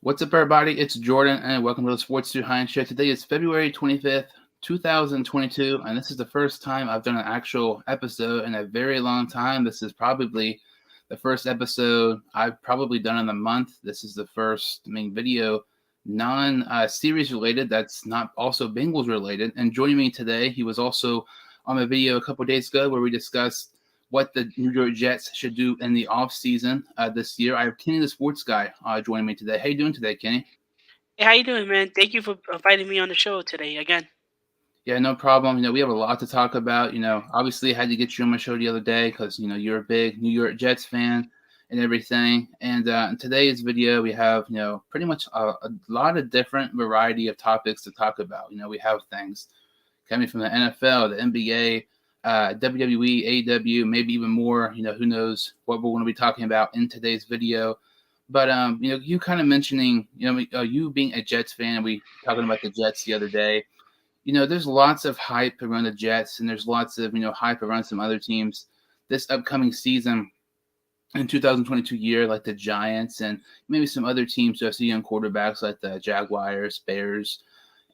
What's up, everybody? It's Jordan, and welcome to the Sports Through Hines Show. Today is February 25th, 2022, and this is the first time I've done an actual episode in a very long time. This is probably the first episode I've probably done in a month. This is the first video non-series related that's not also Bengals related. And joining me today, he was also on a video a couple days ago where we discussed what the New York Jets should do in the offseason this year. I have Kenny the Sports Guy joining me today. How you doing today, Kenny? Hey, how you doing, man? Thank you for inviting me on the show today again. Yeah, no problem. We have a lot to talk about. Obviously I had to get you on my show the other day because, you're a big New York Jets fan and everything. And in today's video, we have, pretty much a lot of different variety of topics to talk about. We have things coming from the NFL, the NBA, WWE, AEW, maybe even more. Who knows what we're going to be talking about in today's video. But you kind of mentioning, you being a Jets fan, we talking about the Jets the other day. There's lots of hype around the Jets, and there's lots of hype around some other teams this upcoming season in 2022 year, like the Giants and maybe some other teams who have some young quarterbacks like the Jaguars, Bears.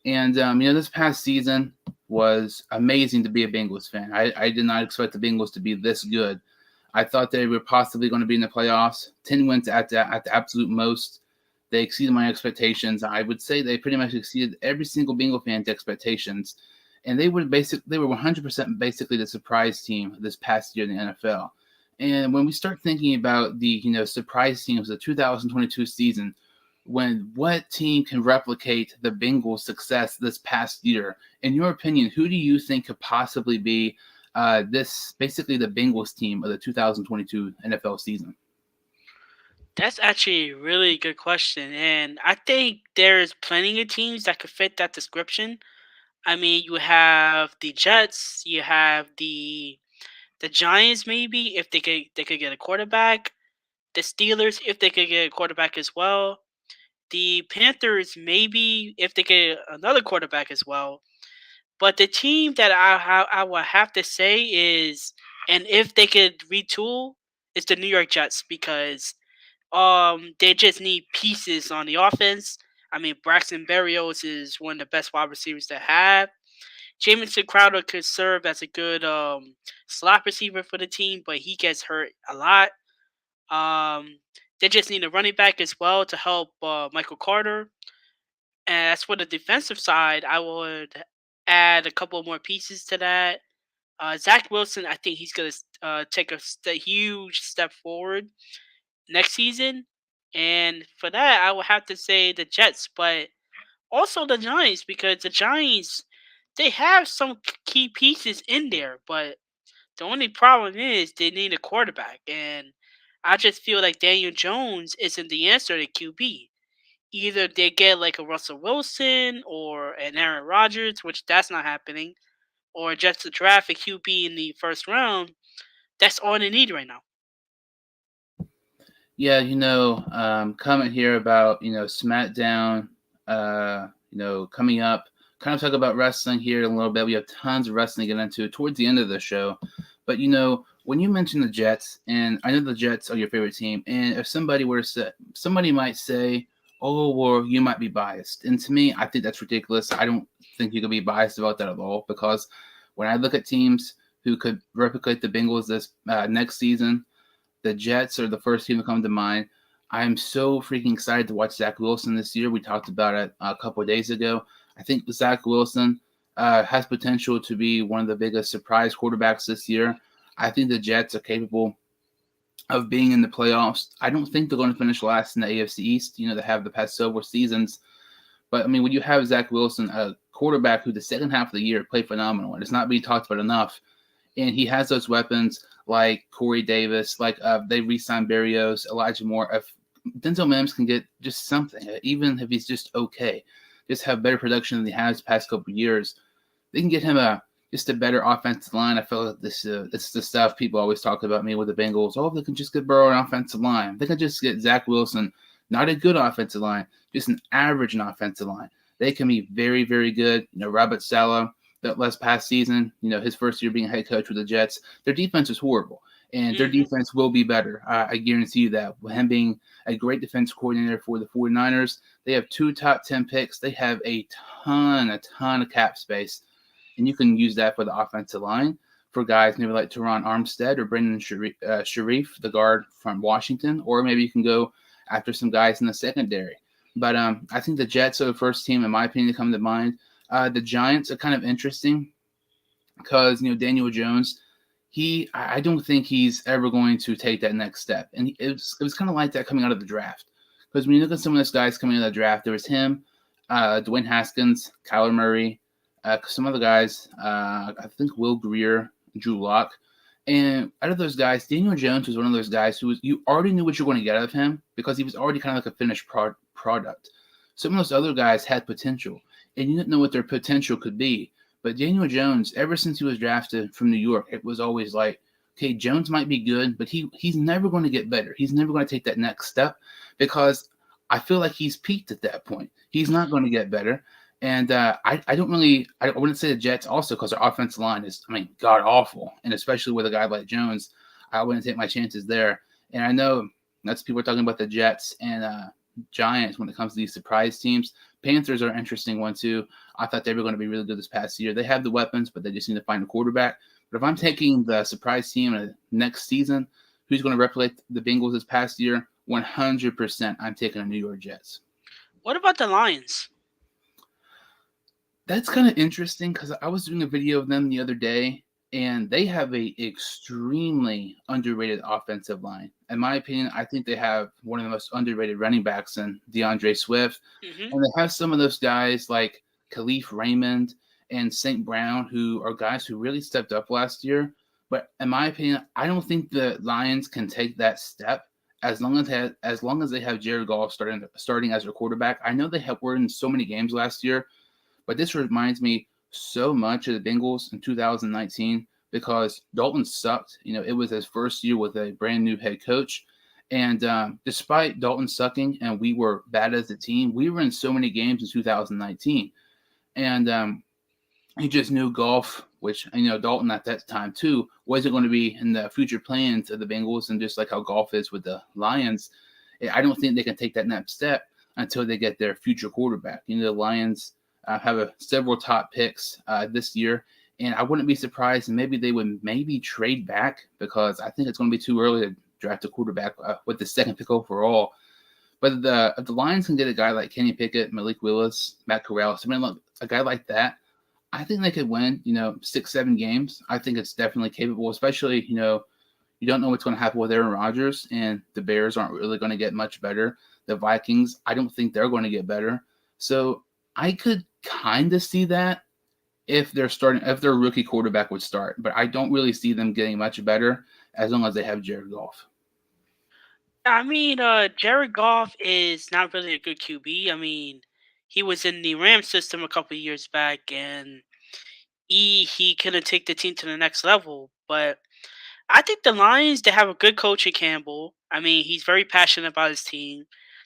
And, this past season was amazing to be a Bengals fan. I did not expect the Bengals to be this good. I thought they were possibly going to be in the playoffs, 10 wins at the absolute most. They exceeded my expectations. I would say they pretty much exceeded every single Bengal fan's expectations. And they were 100% basically the surprise team this past year in the NFL. And when we start thinking about the, surprise teams of the 2022 season, what team can replicate the Bengals' success this past year? In your opinion, who do you think could possibly be this basically the Bengals team of the 2022 NFL season? That's actually a really good question, and I think there's plenty of teams that could fit that description. I mean, you have the Jets, you have the Giants, maybe if they could get a quarterback. The Steelers, if they could get a quarterback as well. The Panthers, maybe if they get another quarterback as well. But the team that I would have to say is, and if they could retool, is the New York Jets because they just need pieces on the offense. I mean, Braxton Berrios is one of the best wide receivers to have. Jamison Crowder could serve as a good slot receiver for the team, but he gets hurt a lot. Um, they just need a running back as well to help Michael Carter. And as for the defensive side, I would add a couple more pieces to that. Zach Wilson, I think he's going to take a huge step forward next season. And for that, I would have to say the Jets, but also the Giants because the Giants they have some key pieces in there, but the only problem is they need a quarterback, and I just feel like Daniel Jones isn't the answer to QB. Either they get like a Russell Wilson or an Aaron Rodgers, which that's not happening, or just to draft a QB in the first round. That's all they need right now. Yeah, comment here about, SmackDown, coming up. Kind of talk about wrestling here in a little bit. We have tons of wrestling to get into towards the end of the show. But, when you mention the Jets, and I know the Jets are your favorite team, and if somebody were to say, somebody might say, oh, well, you might be biased. And to me, I think that's ridiculous. I don't think you could be biased about that at all because when I look at teams who could replicate the Bengals this next season, the Jets are the first team to come to mind. I am so freaking excited to watch Zach Wilson this year. We talked about it a couple of days ago. I think Zach Wilson has potential to be one of the biggest surprise quarterbacks this year. I think the Jets are capable of being in the playoffs. I don't think they're going to finish last in the AFC East. They have the past several seasons. But, I mean, when you have Zach Wilson, a quarterback who the second half of the year played phenomenal, and it's not being talked about enough, and he has those weapons like Corey Davis, like they re-signed Berrios, Elijah Moore. If Denzel Mims can get just something, even if he's just okay, just have better production than he has the past couple of years, they can get him just a better offensive line. I feel like this is the stuff people always talk about me with the Bengals. Oh, they can just get Burrow an offensive line. They can just get Zach Wilson, not a good offensive line, just an average offensive line. They can be very, very good. Robert Saleh, that last past season, his first year being head coach with the Jets, their defense was horrible. and their Hmm. defense will be better. I guarantee you that. With him being a great defense coordinator for the 49ers, they have 2 top 10 picks. They have a ton of cap space, and you can use that for the offensive line for guys maybe like Teron Armstead or Brendan Sharif, the guard from Washington, or maybe you can go after some guys in the secondary. But I think the Jets are the first team, in my opinion, to come to mind. The Giants are kind of interesting because Daniel Jones, I don't think he's ever going to take that next step, and it was kind of like that coming out of the draft. Because when you look at some of those guys coming out of the draft, there was him, Dwayne Haskins, Kyler Murray, some other guys. I think Will Greer, Drew Lock, and out of those guys, Daniel Jones was one of those guys who was you already knew what you're going to get out of him because he was already kind of like a finished product. Some of those other guys had potential, and you didn't know what their potential could be. But Daniel Jones, ever since he was drafted from New York, it was always like, okay, Jones might be good, but he's never going to get better. He's never going to take that next step because I feel like he's peaked at that point. He's not going to get better. And I don't really, I wouldn't say the Jets also because their offensive line is, I mean, god awful. And especially with a guy like Jones, I wouldn't take my chances there. And I know that's people are talking about the Jets and Giants when it comes to these surprise teams. Panthers are an interesting one too. I thought they were going to be really good this past year. They have the weapons, but they just need to find a quarterback. But if I'm taking the surprise team next season, who's going to replicate the Bengals this past year? 100%, I'm taking the New York Jets. What about the Lions? That's kind of interesting because I was doing a video of them the other day, and they have a extremely underrated offensive line. In my opinion, I think they have one of the most underrated running backs in DeAndre Swift, Hmm. and they have some of those guys like Khalif Raymond and St. Brown, who are guys who really stepped up last year. But in my opinion, I don't think the Lions can take that step as long as they have Jared Goff starting as their quarterback. I know they were in so many games last year, but this reminds me so much of the Bengals in 2019 because Dalton sucked. It was his first year with a brand new head coach. And despite Dalton sucking and we were bad as a team, we were in so many games in 2019. And he just knew golf, which, Dalton at that time too, wasn't going to be in the future plans of the Bengals. And just like how golf is with the Lions, I don't think they can take that next step until they get their future quarterback. The Lions have several top picks this year, and I wouldn't be surprised. And maybe they would trade back because I think it's going to be too early to draft a quarterback with the second pick overall. But if the Lions can get a guy like Kenny Pickett, Malik Willis, Matt Corral, a guy like that, I think they could win. 6-7 games. I think it's definitely capable, especially you don't know what's going to happen with Aaron Rodgers, and the Bears aren't really going to get much better. The Vikings, I don't think they're going to get better. So I could kind of see that if their rookie quarterback would start, but I don't really see them getting much better as long as they have Jared Goff. I mean, Jared Goff is not really a good QB. I mean, he was in the Ram system a couple of years back, and he couldn't take the team to the next level. But I think the Lions, they have a good coach in Campbell. I mean, he's very passionate about his team,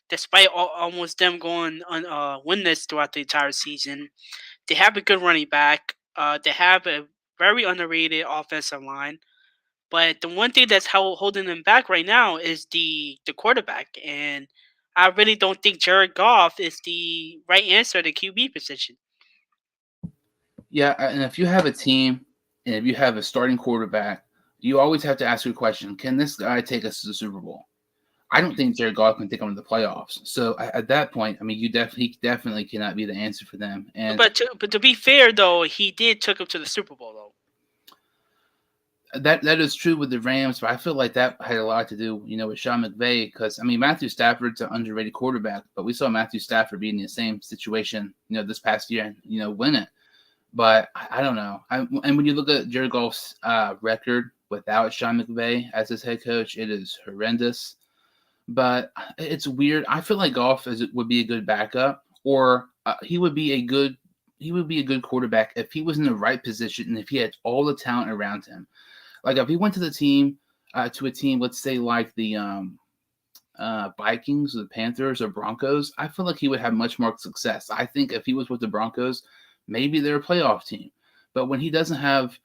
despite almost them going on winless throughout the entire season. They have a good running back. They have a very underrated offensive line. But the one thing that's holding them back right now is the quarterback, and I really don't think Jared Goff is the right answer at the QB position. Yeah, and if you have a team and if you have a starting quarterback, you always have to ask your question: can this guy take us to the Super Bowl? I don't think Jared Goff can take them to the playoffs. So at that point, I mean, he definitely cannot be the answer for them. And But to be fair though, he did took him to the Super Bowl though. that is true with the Rams, but I feel like that had a lot to do, with Sean McVay. Because I mean, Matthew Stafford's an underrated quarterback, but we saw Matthew Stafford be in the same situation, this past year, and win it. But I don't know. And when you look at Jared Goff's record without Sean McVay as his head coach, it is horrendous. But it's weird. I feel like Goff would be a good backup, or he would be a good quarterback if he was in the right position and if he had all the talent around him. Like if he went to a team, let's say like the Vikings, or the Panthers, or Broncos, I feel like he would have much more success. I think if he was with the Broncos, maybe they're a playoff team. But when he doesn't have,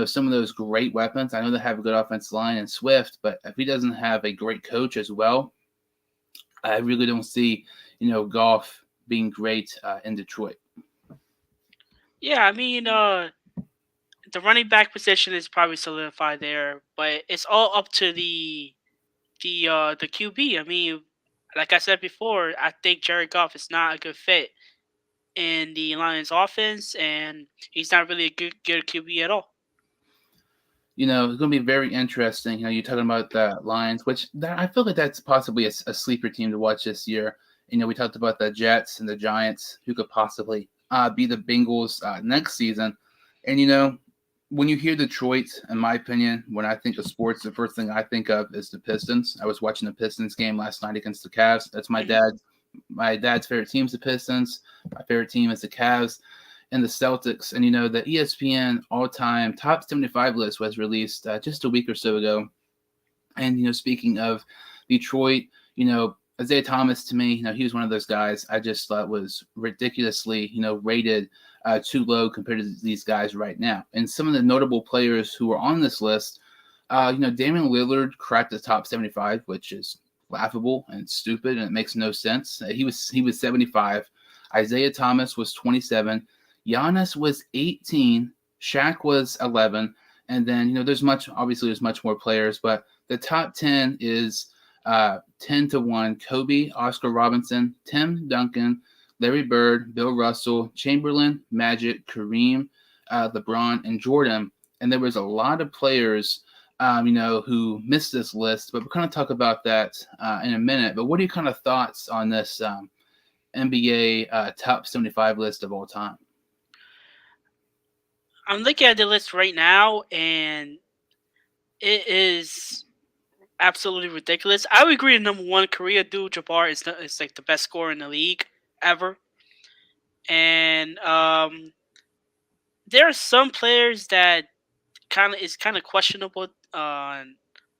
some of those great weapons. I know they have a good offensive line and Swift, but if he doesn't have a great coach as well, I really don't see, Goff being great in Detroit. Yeah, I mean, the running back position is probably solidified there, but it's all up to the QB. I mean, like I said before, I think Jared Goff is not a good fit in the Lions offense, and he's not really a good QB at all. It's going to be very interesting. You're talking about the Lions, which I feel like that's possibly a sleeper team to watch this year. We talked about the Jets and the Giants, who could possibly be the Bengals next season. And, when you hear Detroit, in my opinion, when I think of sports, the first thing I think of is the Pistons. I was watching the Pistons game last night against the Cavs. That's Hmm. my dad's favorite team is the Pistons. My favorite team is the Cavs and the Celtics. And, the ESPN all-time top 75 list was released just a week or so ago. And, speaking of Detroit, Isaiah Thomas, to me, he was one of those guys I just thought was ridiculously, rated too low compared to these guys right now. And some of the notable players who are on this list, Damian Lillard cracked the top 75, which is laughable and stupid, and it makes no sense. He was 75. Isaiah Thomas was 27. Giannis was 18. Shaq was 11. And then, there's much more players, but the top 10 is 10 to 1. Kobe, Oscar Robinson, Tim Duncan, Larry Bird, Bill Russell, Chamberlain, Magic, Kareem, LeBron, and Jordan. And there was a lot of players, who missed this list, but we're going to talk about that in a minute. But what are your kind of thoughts on this NBA top 75 list of all time? I'm looking at the list right now, and it is absolutely ridiculous. I would agree. Number one, Korea Abdul-Jabbar is like the best scorer in the league ever, and there are some players that kind of questionable on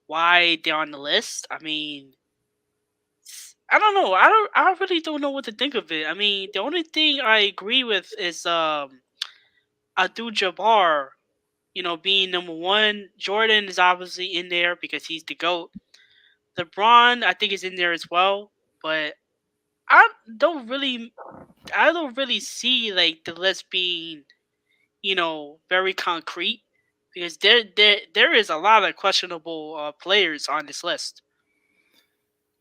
why they're on the list. I mean, I don't know. I really don't know what to think of it. I mean, the only thing I agree with is Abdul Jabbar. Being number one. Jordan is obviously in there because he's the GOAT. LeBron, I think, is in there as well. But I don't really I don't really see like the list being, very concrete because there is a lot of questionable players on this list.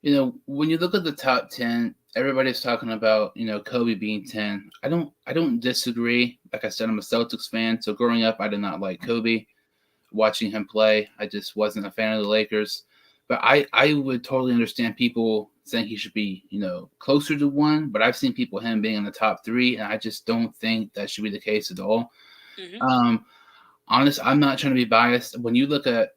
When you look at the top 10, everybody's talking about, Kobe being 10. I don't disagree. Like I said, I'm a Celtics fan, so growing up I did not like Kobe. Watching him play, I just wasn't a fan of the Lakers. But I would totally understand people saying he should be, closer to 1, but I've seen people him being in the top 3, and I just don't think that should be the case at all. Hmm. Um, I'm not trying to be biased. When you look at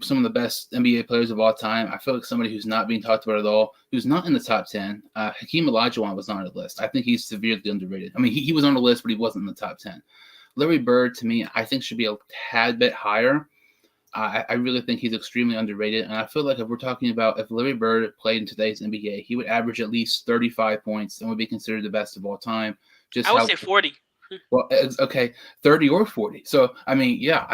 some of the best NBA players of all time, I feel like somebody who's not being talked about at all, who's not in the top 10, Hakeem Olajuwon was not on the list. I think he's severely underrated. I mean, he was on the list, but he wasn't in the top 10. Larry Bird, to me, I think should be a tad bit higher. I really think he's extremely underrated. And I feel like if we're talking about if Larry Bird played in today's NBA, he would average at least 35 points and would be considered the best of all time. Just I would how say 40. well, okay, 30 or 40. So, I mean, yeah,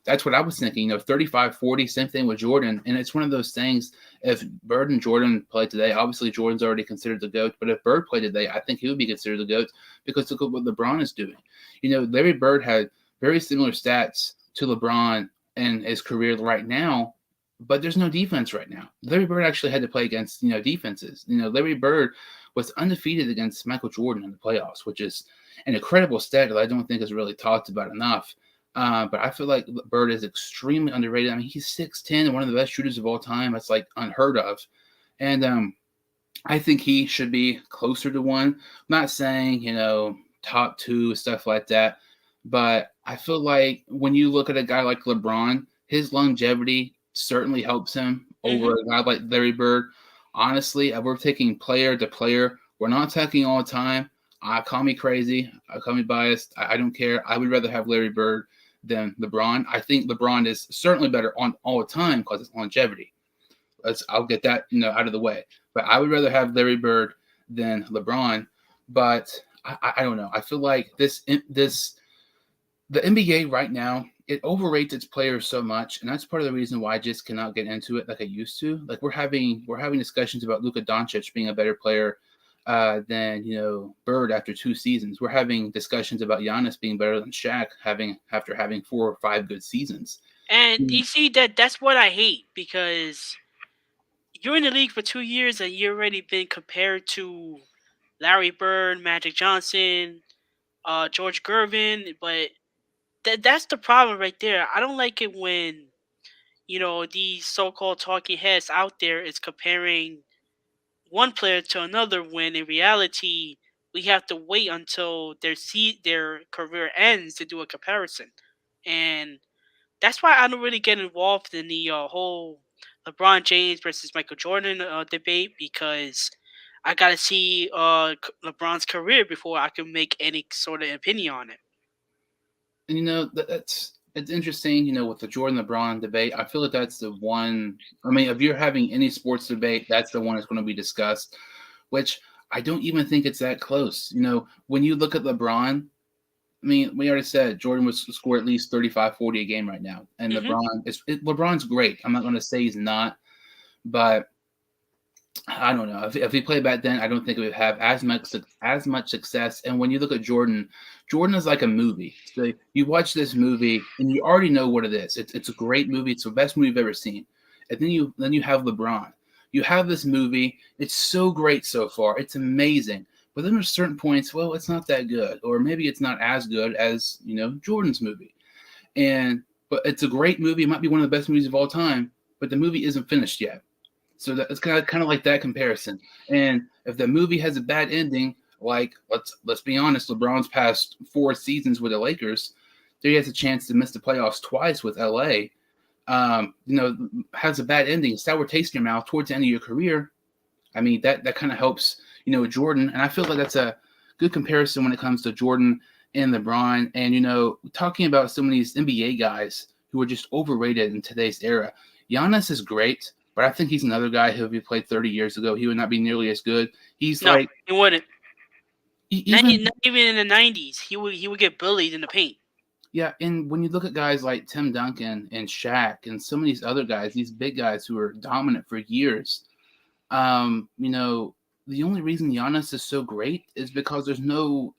that's what I was thinking, 35, 40, same thing with Jordan. And it's one of those things, if Bird and Jordan played today, obviously Jordan's already considered the GOAT, but if Bird played today, I think he would be considered the GOAT because look at what LeBron is doing. Larry Bird had very similar stats to LeBron in his career right now, but there's no defense right now. Larry Bird actually had to play against, defenses. Larry Bird was undefeated against Michael Jordan in the playoffs, which is an incredible stat that I don't think is really talked about enough. But I feel like Bird is extremely underrated. I mean, he's 6'10" and one of the best shooters of all time. That's like unheard of. And I think he should be closer to 1. I'm not saying, top 2, stuff like that. But I feel like when you look at a guy like LeBron, his longevity certainly helps him Hmm. over a guy like Larry Bird. Honestly, if we're taking player to player, we're not talking all the time. Call me crazy. Call me biased. I don't care. I would rather have Larry Bird than LeBron. I think LeBron is certainly better on all the time because it's longevity. I'll get that out of the way. But I would rather have Larry Bird than LeBron. But I don't know. I feel like the NBA right now it overrates its players so much, and that's part of the reason why I just cannot get into it like I used to. Like we're having discussions about Luka Doncic being a better player than Bird after 2 seasons. We're having discussions about Giannis being better than Shaq after having 4 or 5 good seasons. And you see that's what I hate, because you're in the league for 2 years and you've already been compared to Larry Bird, Magic Johnson, George Gervin, but that's the problem right there. I don't like it when these so-called talking heads out there is comparing one player to another, when in reality we have to wait until their career ends to do a comparison. And that's why I don't really get involved in the whole LeBron James versus Michael Jordan debate, because I gotta see LeBron's career before I can make any sort of opinion on it. And that's it's interesting. With the Jordan LeBron debate, I feel like that's the one. I mean, if you're having any sports debate, that's the one that's going to be discussed. Which I don't even think it's that close. When you look at LeBron, I mean, we already said Jordan would score at least 35, 40 a game right now, and Hmm. LeBron's great. I'm not going to say he's not, but I don't know. If he played back then, I don't think it would have as much success. And when you look at Jordan, Jordan is like a movie. So you watch this movie and you already know what it is. It's a great movie. It's the best movie you've ever seen. And then you have LeBron. You have this movie. It's so great so far. It's amazing. But then there's certain points. Well, it's not that good, or maybe it's not as good as Jordan's movie. But it's a great movie. It might be one of the best movies of all time. But the movie isn't finished yet. So it's kind of like that comparison. And if the movie has a bad ending, like let's be honest, LeBron's past 4 seasons with the Lakers, there he has a chance to miss the playoffs twice with LA. Has a bad ending, sour taste in your mouth towards the end of your career. I mean, that kind of helps, Jordan. And I feel like that's a good comparison when it comes to Jordan and LeBron. And, talking about some of these NBA guys who are just overrated in today's era. Giannis is great, but I think he's another guy who, if he played 30 years ago, he would not be nearly as good. He's No, like, he wouldn't. even, Not even in the '90s, he would get bullied in the paint. yeah. And when you look at guys like Tim Duncan and Shaq and some of these other guys, these big guys who are dominant for years, um, you know, the only reason Giannis is so great is because there's no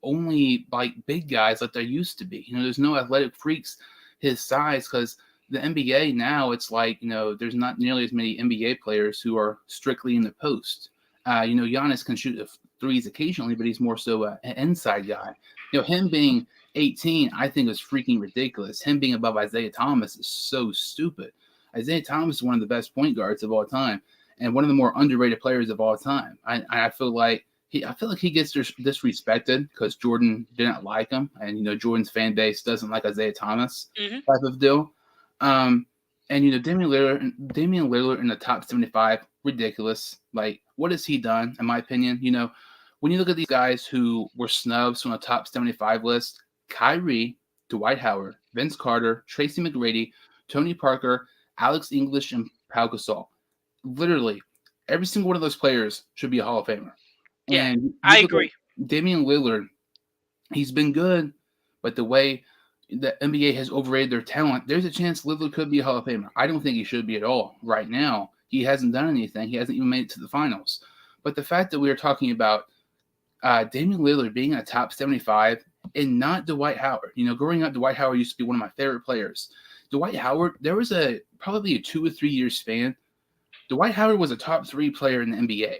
only like big guys like there used to be. There's no athletic freaks his size, because the NBA now, it's like, there's not nearly as many NBA players who are strictly in the post. Giannis can shoot threes occasionally, but he's more so an inside guy. Him being 18, I think is freaking ridiculous. Him being above Isaiah Thomas is so stupid. Isaiah Thomas is one of the best point guards of all time and one of the more underrated players of all time. I feel like he gets disrespected because Jordan didn't like him, and Jordan's fan base doesn't like Isaiah Thomas Hmm. type of deal. Um, and Damian Lillard in the top 75, ridiculous. Like, what has he done? In my opinion, when you look at these guys who were snubs from the top 75 list: Kyrie, Dwight Howard, Vince Carter, Tracy McGrady, Tony Parker, Alex English, and Pau Gasol. Literally, every single one of those players should be a Hall of Famer. Yeah, And you I look agree. at Damian Lillard, he's been good, but the way the NBA has overrated their talent, there's a chance Lillard could be a Hall of Famer. I don't think he should be at all right now. He hasn't done anything. He hasn't even made it to the finals. But the fact that we are talking about Damian Lillard being in a top 75 and not Dwight Howard. Growing up, Dwight Howard used to be one of my favorite players. Dwight Howard, there was probably a 2 or 3 year span. Dwight Howard was a top 3 player in the NBA.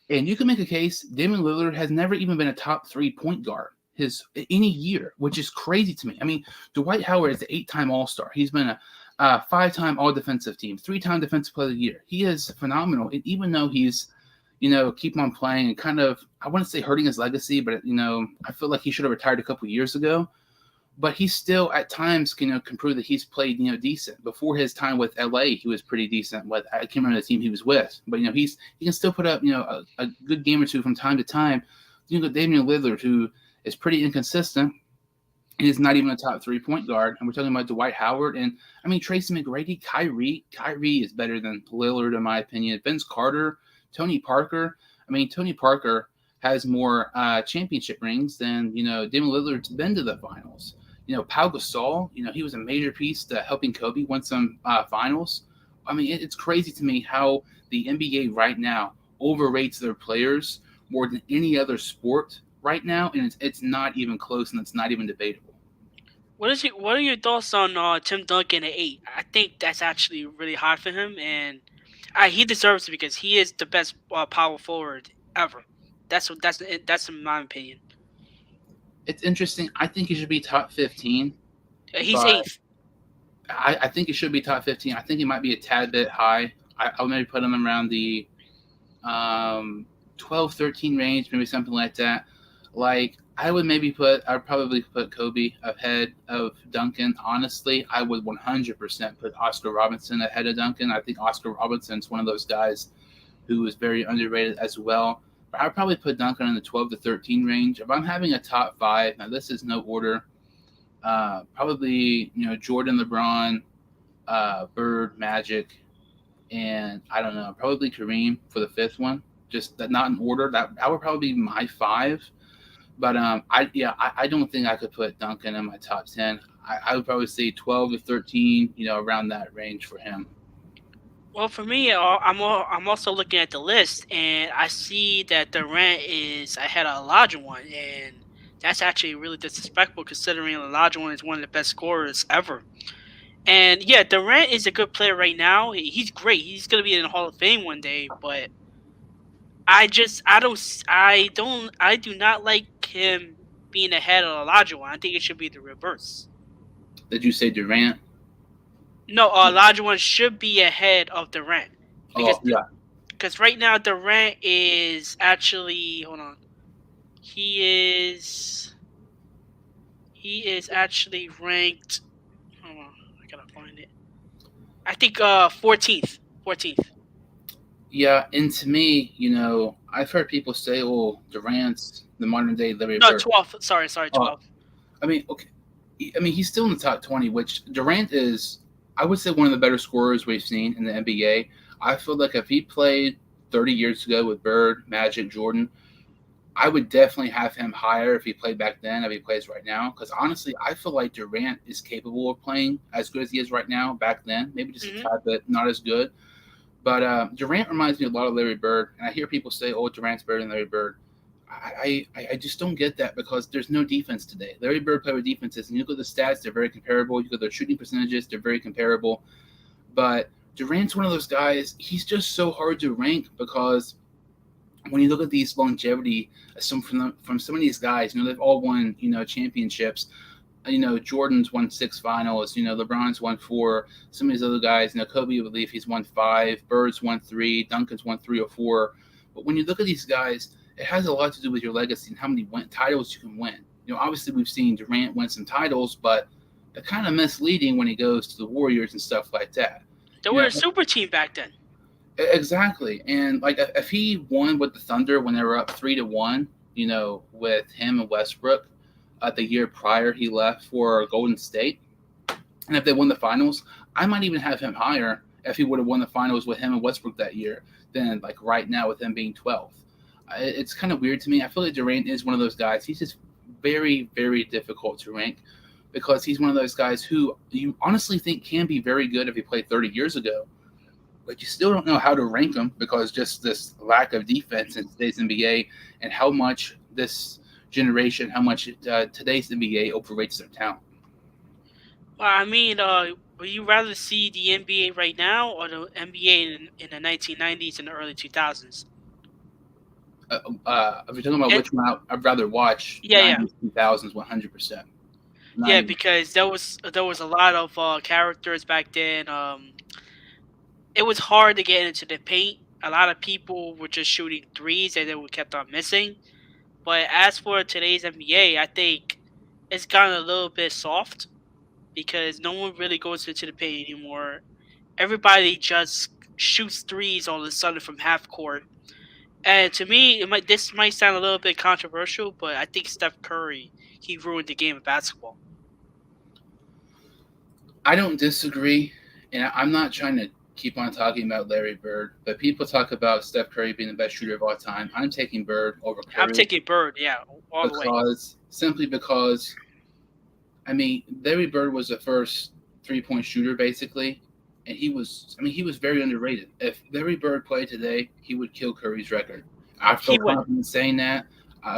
And you can make a case Damian Lillard has never even been a top 3 point guard any year, which is crazy to me. I mean, Dwight Howard is an 8-time All-Star. He's been a 5-time All-Defensive Team, 3-time Defensive Player of the Year. He is phenomenal. And even though he's, keep on playing and kind of, I wouldn't say hurting his legacy, but, I feel like he should have retired a couple years ago. But he still, at times, can prove that he's played, decent. Before his time with LA, he was pretty decent. I can't remember the team he was with, but he can still put up, a good game or two from time to time. Damian Lillard, who is pretty inconsistent, he's not even a top 3 point guard. And we're talking about Dwight Howard and Tracy McGrady, Kyrie. Kyrie is better than Lillard in my opinion. Vince Carter, Tony Parker. Tony Parker has more championship rings than Damian Lillard's been to the finals. Pau Gasol, he was a major piece to helping Kobe win some finals. I mean, it's crazy to me how the NBA right now overrates their players more than any other sport right now, and it's not even close, and it's not even debatable. What are your thoughts on Tim Duncan at 8? I think that's actually really hard for him, and he deserves it because he is the best power forward ever. That's in my opinion. It's interesting. I think he should be top 15, He's but eighth. I think he should be top 15. I think he might be a tad bit high. I'll maybe put him around the um, 12, 13 range, maybe something like that. Like, I'd probably put Kobe ahead of Duncan. Honestly, I would 100% put Oscar Robinson ahead of Duncan. I think Oscar Robinson's one of those guys who is very underrated as well. But I'd probably put Duncan in the 12 to 13 range. If I'm having a top five, now this is no order, probably, Jordan, LeBron, Bird, Magic, and I don't know, probably Kareem for the fifth one. Just that, not in order. That would probably be my five. But I don't think I could put Duncan in my top 10. I would probably say 12 to 13, around that range for him. Well, for me, I'm also looking at the list, and I see that Durant is ahead of Olajuwon, and that's actually really disrespectful considering Olajuwon is one of the best scorers ever. And yeah, Durant is a good player right now. He's great. He's gonna be in the Hall of Fame one day, but I do not like him being ahead of Olajuwon. I think it should be the reverse. Did you say Durant? No, Olajuwon should be ahead of Durant because Oh, yeah. because right now Durant is actually, hold on. He is actually ranked. Hold on, I gotta find it. I think 14th. 14th. Yeah, and to me, I've heard people say, "Oh, Durant's the modern day Larry No, Bird." 12th. Sorry, Oh, 12th. I mean, okay. I mean, he's still in the top 20, which Durant is, I would say, one of the better scorers we've seen in the NBA. I feel like if he played 30 years ago with Bird, Magic, Jordan, I would definitely have him higher if he played back then, if he plays right now. Because honestly, I feel like Durant is capable of playing as good as he is right now back then. Maybe just a Hmm. tad bit not as good. But Durant reminds me a lot of Larry Bird. And I hear people say, oh, Durant's better than Larry Bird. I just don't get that because there's no defense today. Larry Bird played with defenses, and you look at the stats; they're very comparable. You look at their shooting percentages; they're very comparable. But Durant's one of those guys. He's just so hard to rank because when you look at these longevity, from some of these guys, they've all won championships. Jordan's won 6 finals. LeBron's won 4. Some of these other guys, Kobe, I believe he's won 5. Bird's won 3. Duncan's won 3 or 4. But when you look at these guys, it has a lot to do with your legacy and how many titles you can win. Obviously we've seen Durant win some titles, but they're kind of misleading when he goes to the Warriors and stuff like that. They You were know, a super team back then. exactly. And like if he won with the Thunder when they were up 3-1, with him and Westbrook, the year prior he left for Golden State, and if they won the finals, I might even have him higher if he would have won the finals with him and Westbrook that year than like right now with him being 12th. It's kind of weird to me. I feel like Durant is one of those guys. He's just very, very difficult to rank because he's one of those guys who you honestly think can be very good if he played 30 years ago, but you still don't know how to rank him because just this lack of defense in today's NBA and how much this generation, how much today's NBA overrates their talent. Well, I mean, would you rather see the NBA right now or the NBA in the 1990s and the early 2000s? If you're talking about Yeah, which one I'd rather watch, yeah, yeah, 90s, 2000s, 100%. Not yeah. even. Because there was a lot of characters back then. It was hard to get into the paint. A lot of people were just shooting threes and they were kept on missing. But as for today's NBA, I think it's gotten a little bit soft because no one really goes into the paint anymore. Everybody just shoots threes all of a sudden from half court. And to me, this might sound a little bit controversial, but I think Steph Curry, he ruined the game of basketball. I don't disagree, and I'm not trying to keep on talking about Larry Bird, but people talk about Steph Curry being the best shooter of all time. I'm taking Bird over I'm Curry taking Bird, yeah, all the way. because simply because I mean, Larry Bird was the first 3-point shooter basically, and he was very underrated. If Larry Bird played today, he would kill Curry's record. I He feel would. confident saying that.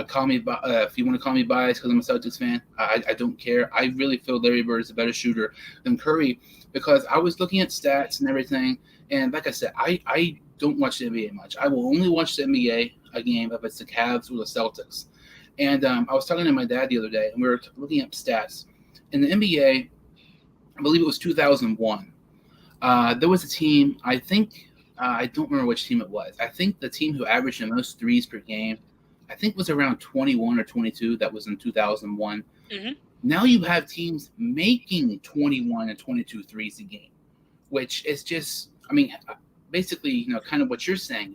Call me, if you want to call me biased because I'm a Celtics fan, I don't care. I really feel Larry Bird is a better shooter than Curry because I was looking at stats and everything, and like I said, I don't watch the NBA much. I will only watch the NBA a game if it's the Cavs or the Celtics. And I was talking to my dad the other day, and we were looking up stats in the NBA. I believe it was 2001. There was a team. I think I don't remember which team it was. I think the team who averaged the most threes per game, I think was around 21 or 22. That was in 2001. Hmm. Now you have teams making 21 and 22 threes a game, which is just, I mean, basically, kind of what you're saying.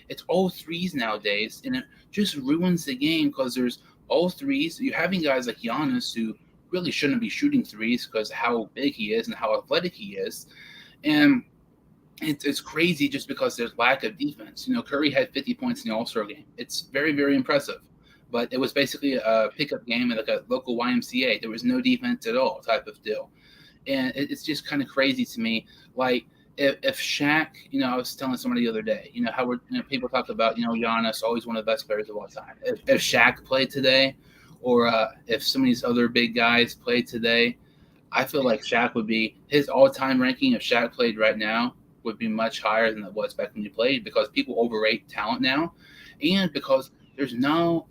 It's all threes nowadays, and it just ruins the game because there's all threes. You're having guys like Giannis who really shouldn't be shooting threes because of how big he is and how athletic he is, and it's crazy just because there's lack of defense. Curry had 50 points in the All-Star game. It's very, very impressive. But it was basically a pickup game at like a local YMCA. There was no defense at all, type of deal. And it's just kind of crazy to me. Like if Shaq, I was telling somebody the other day, how people talk about, Giannis, always one of the best players of all time. If Shaq played today, or if some of these other big guys played today, I feel like Shaq would be his all-time ranking. If Shaq played right now, would be much higher than it was back when he played because people overrate talent now, and because there's not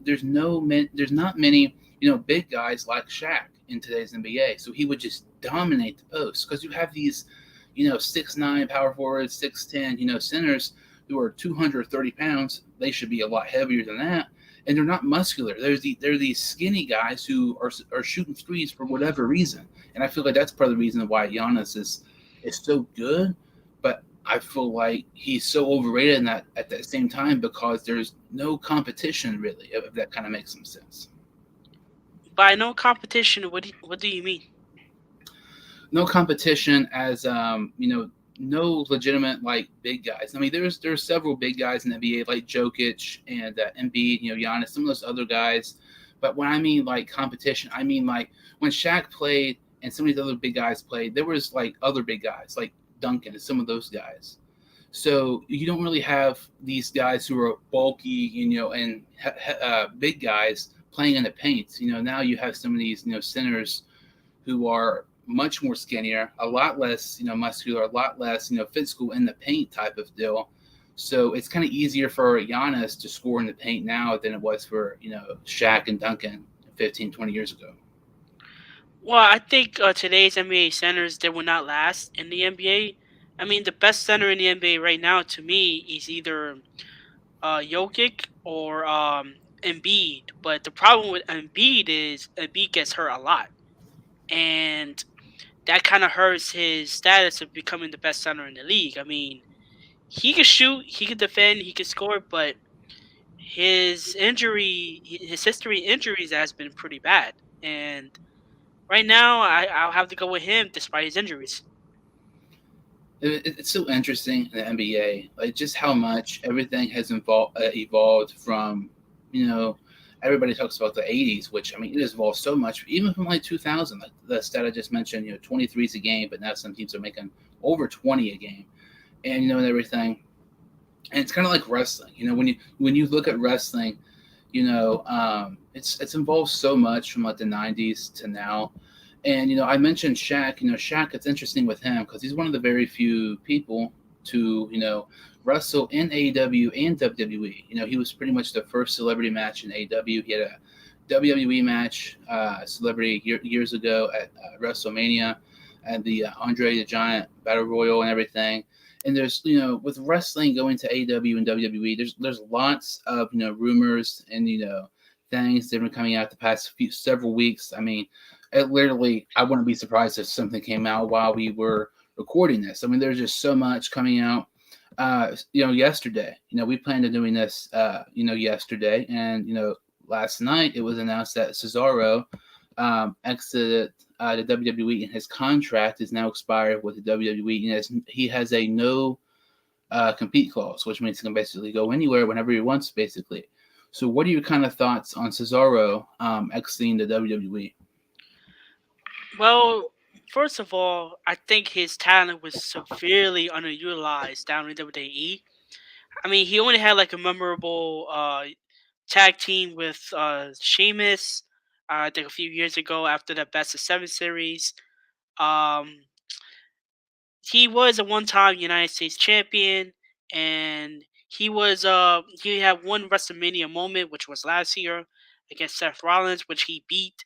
many big guys like Shaq in today's NBA. So he would just dominate the post because you have these 6'9" power forwards, 6'10" centers who are 230 pounds. They should be a lot heavier than that, and they're not muscular. They're these skinny guys who are shooting threes for whatever reason, and I feel like that's part of the reason why Giannis is so good. But I feel like he's so overrated in that at the same time because there's no competition really. If that kind of makes some sense. By no competition, what do you mean? No competition as no legitimate like big guys. I mean, there's several big guys in the NBA like Jokic and Embiid, Giannis, some of those other guys. But when I mean like competition, I mean like when Shaq played and some of these other big guys played, there was like other big guys like Duncan and some of those guys. So you don't really have these guys who are bulky, and big guys playing in the paint. Now you have some of these, centers who are much more skinnier, a lot less, muscular, a lot less, physical in the paint type of deal. So it's kind of easier for Giannis to score in the paint now than it was for, Shaq and Duncan 15, 20 years ago. Well, I think today's NBA centers they will not last in the NBA. I mean, the best center in the NBA right now to me is either Jokic or Embiid. But the problem with Embiid is Embiid gets hurt a lot, and that kind of hurts his status of becoming the best center in the league. I mean, he can shoot, he can defend, he can score, but his history injuries has been pretty bad, and right now I'll have to go with him despite his injuries. It's so interesting in the NBA, like just how much everything has evolved from, you know, everybody talks about the '80s, which I mean, it has evolved so much, even from like 2000, like the stat I just mentioned, 23s a game, but now some teams are making over 20 a game, and and everything. And it's kind of like wrestling, when you look at wrestling, it's evolved so much from like the '90s to now. And I mentioned Shaq. Shaq. It's interesting with him because he's one of the very few people to wrestle in AEW and WWE. He was pretty much the first celebrity match in AEW. He had a WWE match, celebrity years ago at WrestleMania, and the Andre the Giant Battle Royal and everything. And there's with wrestling going to AEW and WWE, there's lots of rumors and things that have been coming out the past several weeks. I mean, I wouldn't be surprised if something came out while we were recording this. I mean, there's just so much coming out. Yesterday, we planned on doing this, yesterday, and last night it was announced that Cesaro exited the WWE, and his contract is now expired with the WWE. And he has a no compete clause, which means he can basically go anywhere whenever he wants, basically. So, what are your kind of thoughts on Cesaro exiting the WWE? Well, first of all, I think his talent was severely underutilized down in WWE. I mean, he only had like a memorable tag team with Sheamus. I think a few years ago after the Best of Seven series. Um, he was a one-time United States champion, and he had one WrestleMania moment, which was last year against Seth Rollins, which he beat.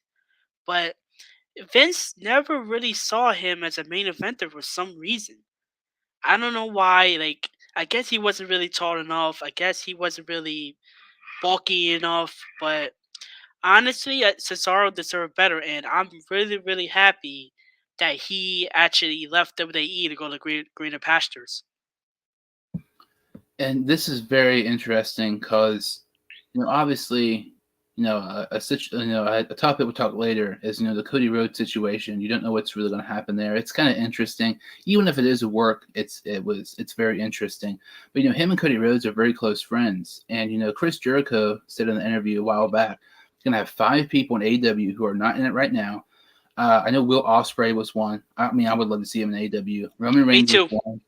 But Vince never really saw him as a main eventer for some reason. I don't know why. Like, I guess he wasn't really tall enough. I guess he wasn't really bulky enough. But honestly, Cesaro deserved better, and I'm really, really happy that he actually left WWE to go to greener pastures. And this is very interesting because, obviously, a topic we'll talk later is, the Cody Rhodes situation. You don't know what's really going to happen there. It's kind of interesting, even if it is a work. It's very interesting. But him and Cody Rhodes are very close friends, and Chris Jericho said in an interview a while back, he's going to have 5 people in AEW who are not in it right now. I know Will Ospreay was one. I mean, I would love to see him in AEW. Roman Me Reigns was too. one.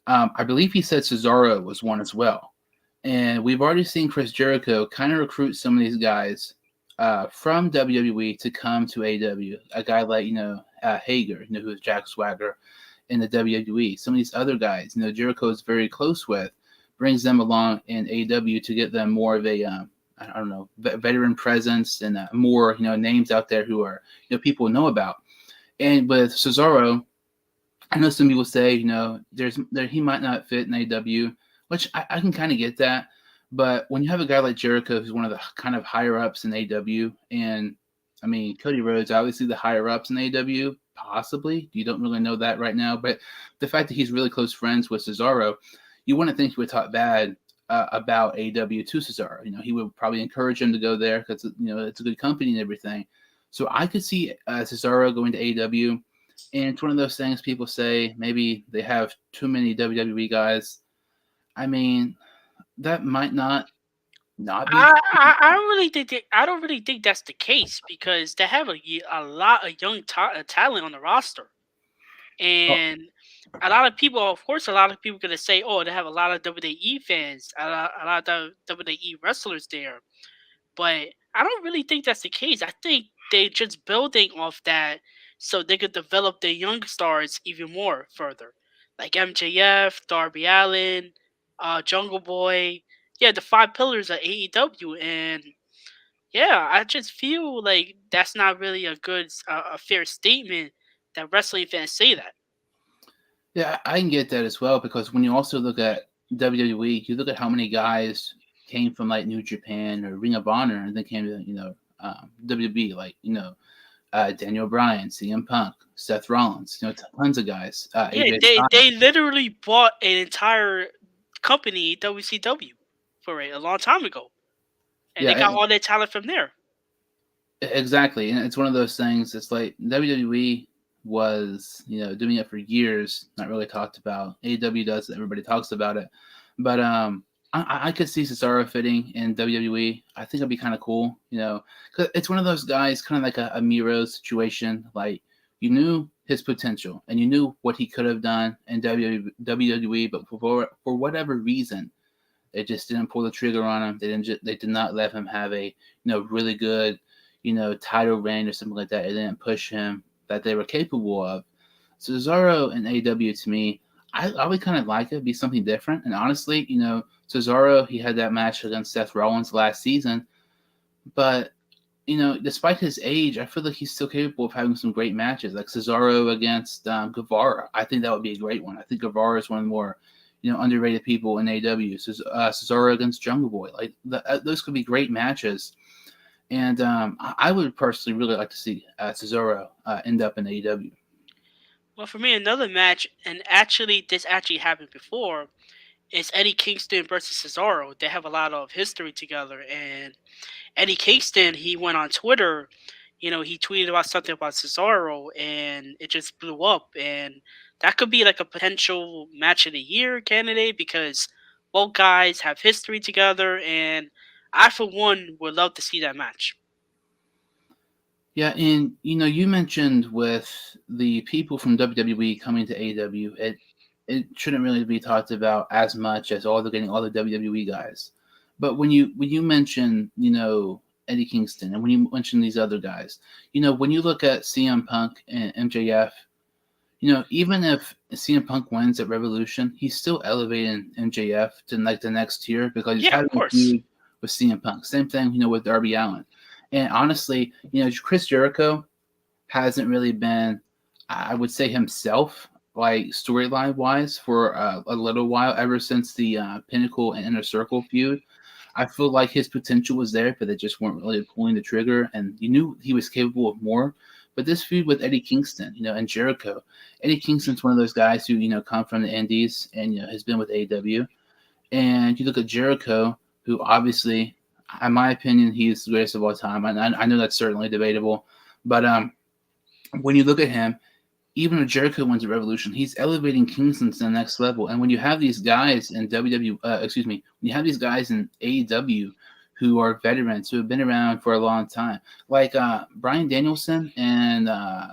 I believe he said Cesaro was one as well. And we've already seen Chris Jericho kind of recruit some of these guys from WWE to come to AEW. A guy like, Hager, who's Jack Swagger in the WWE. Some of these other guys, Jericho is very close with, brings them along in AEW to get them more of a, I don't know, veteran presence and more, names out there who are, people know about. And with Cesaro, I know some people say, he might not fit in AW, which I can kind of get that. But when you have a guy like Jericho, who's one of the kind of higher ups in AW, and I mean Cody Rhodes, obviously the higher ups in AW, possibly you don't really know that right now. But the fact that he's really close friends with Cesaro, you wouldn't think he would talk bad about AW to Cesaro. He would probably encourage him to go there because it's a good company and everything. So I could see Cesaro going to AW. And it's one of those things people say maybe they have too many WWE guys. I mean, that might not be true. I don't really think that's the case because they have a lot of young talent on the roster, Oh, and a lot of people, of course, a lot of people gonna say, oh, they have a lot of WWE fans, a lot of WWE wrestlers there. But I don't really think that's the case. I think they just building off that so they could develop their young stars even more further. Like MJF, Darby Allen, Jungle Boy. Yeah, the five pillars of AEW. And yeah, I just feel like that's not really a fair statement that wrestling fans say that. yeah, I can get that as well because when you also look at WWE, you look at how many guys came from like New Japan or Ring of Honor and then came to WWE, like Daniel Bryan, CM Punk, Seth Rollins, tons of guys, Yeah, AJ they Styles. literally bought an entire company, WCW, for it a long time ago, and they Yeah, got all their talent from there. exactly, and it's one of those things. It's like WWE was, doing it for years, not really talked about. AEW does, everybody talks about it, but I could see Cesaro fitting in WWE. I think it'd be kind of cool, 'cause it's one of those guys, kind of like a Miro situation. Like you knew his potential and you knew what he could have done in WWE, but for whatever reason, they just didn't pull the trigger on him. They did not let him have a really good title reign or something like that. It didn't push him that they were capable of. So Cesaro and AW to me, I would kind of like it be something different. And honestly, Cesaro, he had that match against Seth Rollins last season, but despite his age, I feel like he's still capable of having some great matches, like Cesaro against Guevara. I think that would be a great one. I think Guevara is one of the more, underrated people in AW. So, Cesaro against Jungle Boy, like those could be great matches. And I would personally really like to see Cesaro end up in AEW. Well, for me, another match, and actually, this actually happened before, is Eddie Kingston versus Cesaro. They have a lot of history together, and Eddie Kingston, he went on Twitter. He tweeted about something about Cesaro, and it just blew up. And that could be like a potential match of the year candidate because both guys have history together, and I, for one, would love to see that match. Yeah, and you mentioned with the people from WWE coming to AEW, it shouldn't really be talked about as much as getting all the WWE guys. But when you mention Eddie Kingston and when you mention these other guys, when you look at CM Punk and MJF, even if CM Punk wins at Revolution, he's still elevating MJF to like the next tier because he's Yeah, of having a course. feud with CM Punk. Same thing, with Darby Allin. And honestly, Chris Jericho hasn't really been, I would say, himself, like storyline wise, for a little while, ever since the Pinnacle and Inner Circle feud. I feel like his potential was there, but they just weren't really pulling the trigger. And you knew he was capable of more. But this feud with Eddie Kingston, and Jericho, Eddie Kingston's one of those guys who come from the Indies and has been with AEW. And you look at Jericho, who obviously, in my opinion, he's the greatest of all time. I know that's certainly debatable, but when you look at him, even if Jericho wins a Revolution, he's elevating Kingston to the next level. And when you have these guys in when you have these guys in AEW who are veterans who have been around for a long time, like Brian Danielson and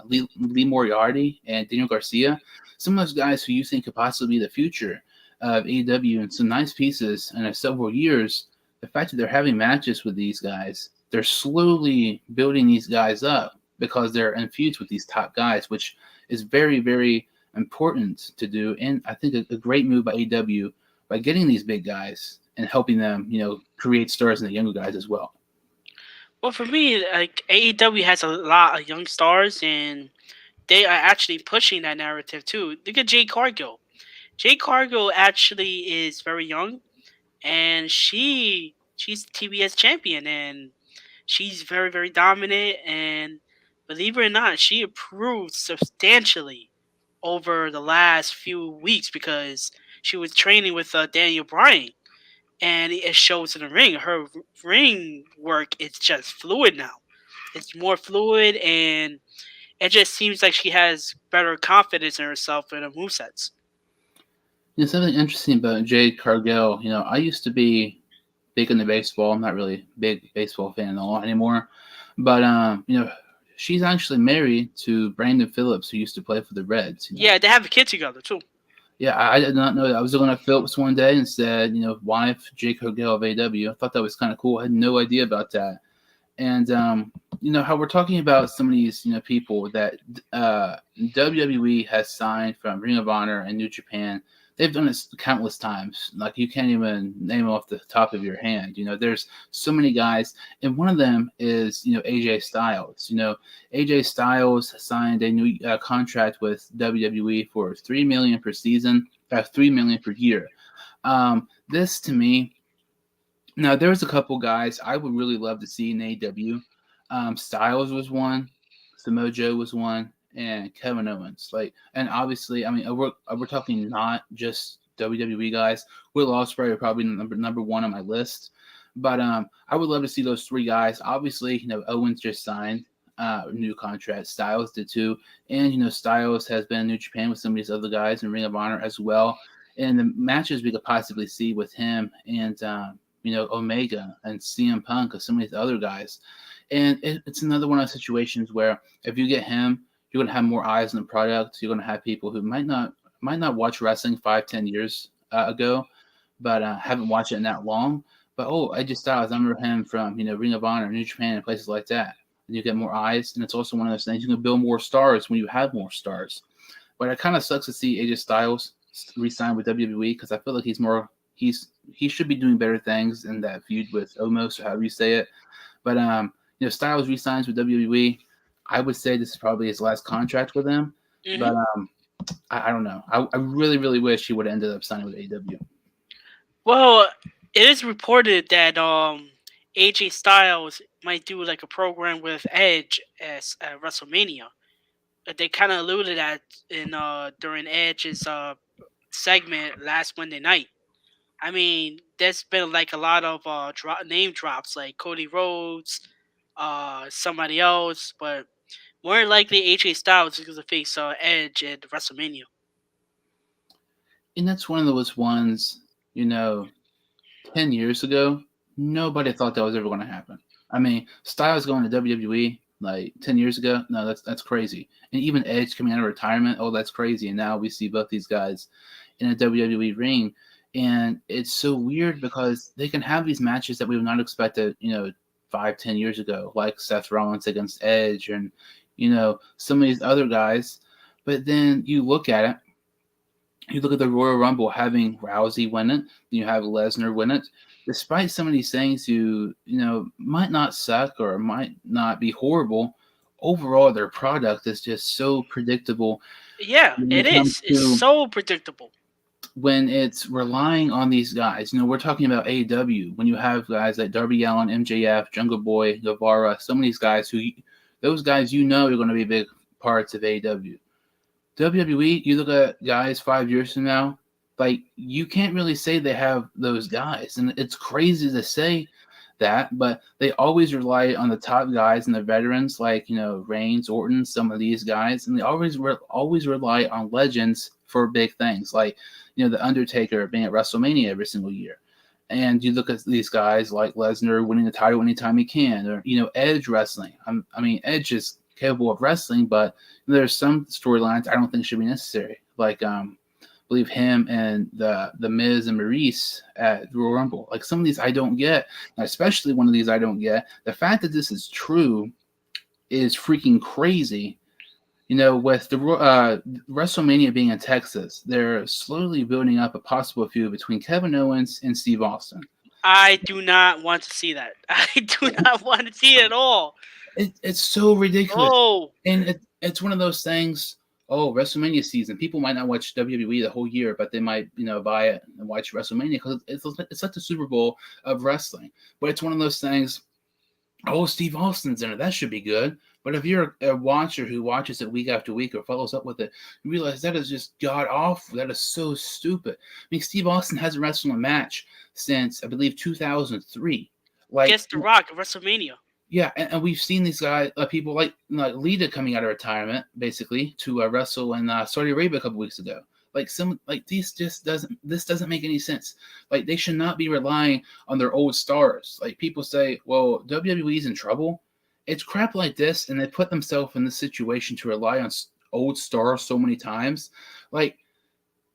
Lee Moriarty and Daniel Garcia, some of those guys who you think could possibly be the future of AEW and some nice pieces in several years. The fact that they're having matches with these guys, they're slowly building these guys up because they're infused with these top guys, which is very, very important to do. And I think a great move by AEW by getting these big guys and helping them, create stars in the younger guys as well. Well, for me, like AEW has a lot of young stars, and they are actually pushing that narrative too. Look at Jade Cargill. Jade Cargill actually is very young, and she's TBS champion, and she's very very dominant. And believe it or not, she improved substantially over the last few weeks because she was training with Daniel Bryan, and it shows in the ring. Her ring work is just fluid now. It's more fluid, and it just seems like she has better confidence in herself and her movesets. Something interesting about Jade Cargill, I used to be big into baseball. I'm not really a big baseball fan at all anymore. But, she's actually married to Brandon Phillips, who used to play for the Reds. Yeah, they have a kid together too. Yeah, I did not know that. I was looking at Phillips one day and said, wife Jake Cargill of AW. I thought that was kind of cool. I had no idea about that. And how we're talking about some of these people that WWE has signed from Ring of Honor and New Japan. They've done this countless times. Like you can't even name off the top of your hand. There's so many guys, and one of them is AJ Styles. AJ Styles signed a new contract with WWE for $3 million per season, $3 million per year. This to me, now, there was a couple guys I would really love to see in AEW. Styles was one, Samoa Joe was one, and Kevin Owens. And obviously, I mean, we're talking not just WWE guys. Will Ospreay are probably number one on my list, but I would love to see those three guys. Obviously, Owens just signed a new contract. Styles did too, and Styles has been in New Japan with some of these other guys in Ring of Honor as well. And the matches we could possibly see with him and Omega and CM Punk or some of these other guys. And it's another one of those situations where if you get him, you're going to have more eyes on the product. You're going to have people who might not watch wrestling 5-10 years ago, but haven't watched it in that long. But AJ Styles, I remember him from Ring of Honor, New Japan, and places like that. And you get more eyes, and it's also one of those things you can build more stars when you have more stars. But it kind of sucks to see AJ Styles re-sign with WWE because I feel like he should be doing better things in that feud with Omos, or however you say it. But Styles re-signs with WWE. I would say this is probably his last contract with them. Hmm. But I don't know. I really, really wish he would have ended up signing with AEW. Well, it is reported that AJ Styles might do like a program with Edge at WrestleMania. They kind of alluded that in during Edge's segment last Monday night. I mean, there's been like a lot of name drops like Cody Rhodes, somebody else, but more likely AJ Styles is going to face Edge at WrestleMania. And that's one of those ones, 10 years ago, nobody thought that was ever going to happen. I mean, Styles going to WWE, like 10 years ago. No, that's crazy. And even Edge coming out of retirement, oh, that's crazy. And now we see both these guys in a WWE ring, and it's so weird because they can have these matches that we would not expected, 5, 10 years ago, like Seth Rollins against Edge, and some of these other guys. But then you look at the Royal Rumble having Rousey win it, you have Lesnar win it. Despite some of these things, might not suck or might not be horrible. Overall, their product is just so predictable Yeah, when it it comes is. It's to so predictable. when it's relying on these guys. We're talking about AEW when you have guys like Darby Allin, MJF, Jungle Boy, Guevara, some of these guys those guys are going to be big parts of AEW. WWE, you look at guys 5 years from now, like you can't really say they have those guys, and it's crazy to say that, but they always rely on the top guys and the veterans, like Reigns, Orton, some of these guys, and they always rely on legends for big things, like the Undertaker being at WrestleMania every single year. And you look at these guys like Lesnar winning the title anytime he can, or Edge wrestling. Edge is capable of wrestling, but there's some storylines I don't think should be necessary. Like I believe him and the Miz and Maurice at Royal Rumble. Like some of these I don't get, especially one of these I don't get. The fact that this is true is freaking crazy. With the WrestleMania being in Texas, they're slowly building up a possible feud between Kevin Owens and Steve Austin. I do not want to see that. I do not want to see it at all. It's so ridiculous, Oh, and it's one of those things. Oh, WrestleMania season. People might not watch WWE the whole year, but they might buy it and watch WrestleMania because it's like the Super Bowl of wrestling. But it's one of those things. Oh, Steve Austin's in it. That should be good. But if you're a watcher who watches it week after week or follows up with it, you realize that is just god awful. That is so stupid. Steve Austin hasn't wrestled a match since I believe 2003. Like, against The Rock at WrestleMania. yeah, and we've seen these guys, people like Lita coming out of retirement, basically, to wrestle in Saudi Arabia a couple weeks ago. Like this doesn't make any sense. Like they should not be relying on their old stars. Like people say, well, WWE's in trouble. It's crap like this, and they put themselves in this situation to rely on old stars so many times. Like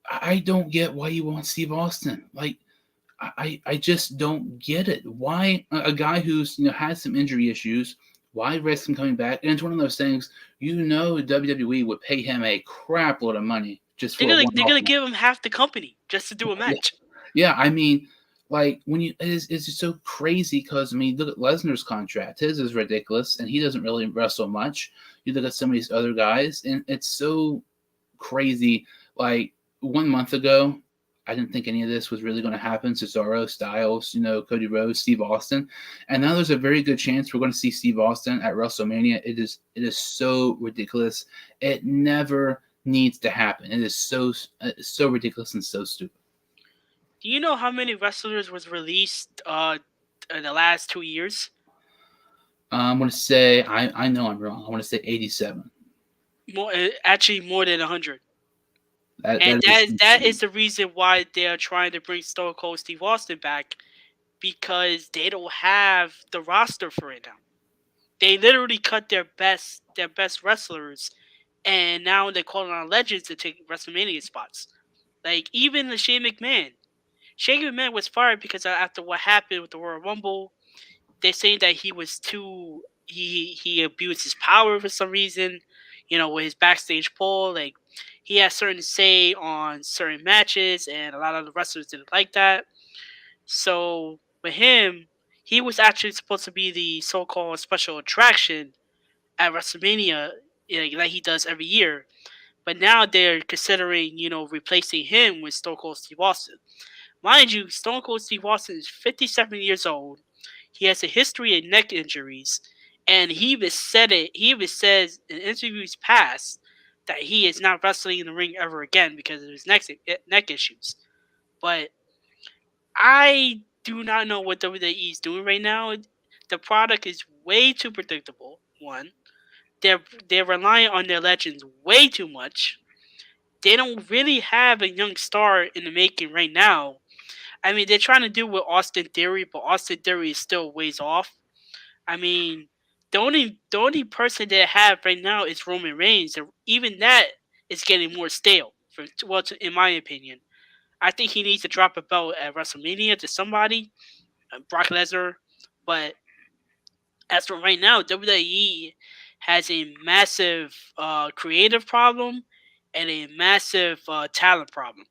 I don't get why you want Steve Austin. Like I just don't get it. Why a guy who's has some injury issues? Why risk him coming back? And it's one of those things. WWE would pay him a crap load of money just for a They're one-off gonna match. give him half the company just to do a Yeah, match. yeah. Like when it's just so crazy because look at Lesnar's contract. His is ridiculous, and he doesn't really wrestle much. You look at some of these other guys, and it's so crazy. Like 1 month ago, I didn't think any of this was really going to happen. Cesaro, Styles, Cody Rhodes, Steve Austin, and now there's a very good chance we're going to see Steve Austin at WrestleMania. It is so ridiculous. It never needs to happen. It is so ridiculous and so stupid. Do you know how many wrestlers was released in the last 2 years? I'm going to say I know I'm wrong. I want to say 87. Actually, more than 100. That And is that is insane. the reason why they are trying to bring Stone Cold Steve Austin back, because they don't have the roster for it now. They literally cut their best wrestlers, and now they're calling on legends to take WrestleMania spots. Like even the Shane McMahon. Shane McMahon was fired because after what happened with the Royal Rumble, they're saying that he was too he abused his power for some reason. With his backstage pull, like he had certain say on certain matches, and a lot of the wrestlers didn't like that. So with him, he was actually supposed to be the so-called special attraction at WrestleMania, like he does every year. But now they're considering, replacing him with Stone Cold Steve Austin. Mind you, Stone Cold Steve Austin is 57 years old. He has a history of neck injuries, and he even said it. He even says in interviews past that he is not wrestling in the ring ever again because of his neck issues. But I do not know what WWE is doing right now. The product is way too predictable. One, they're they're relying on their legends way too much. They don't really have a young star in the making right now. I mean, they're trying to do with Austin Theory, but Austin Theory is still ways off. I mean, The only person they have right now is Roman Reigns, and even that is getting more stale. In my opinion, I think he needs to drop a belt at WrestleMania to somebody, Brock Lesnar. But as for right now, WWE has a massive creative problem and a massive talent problem.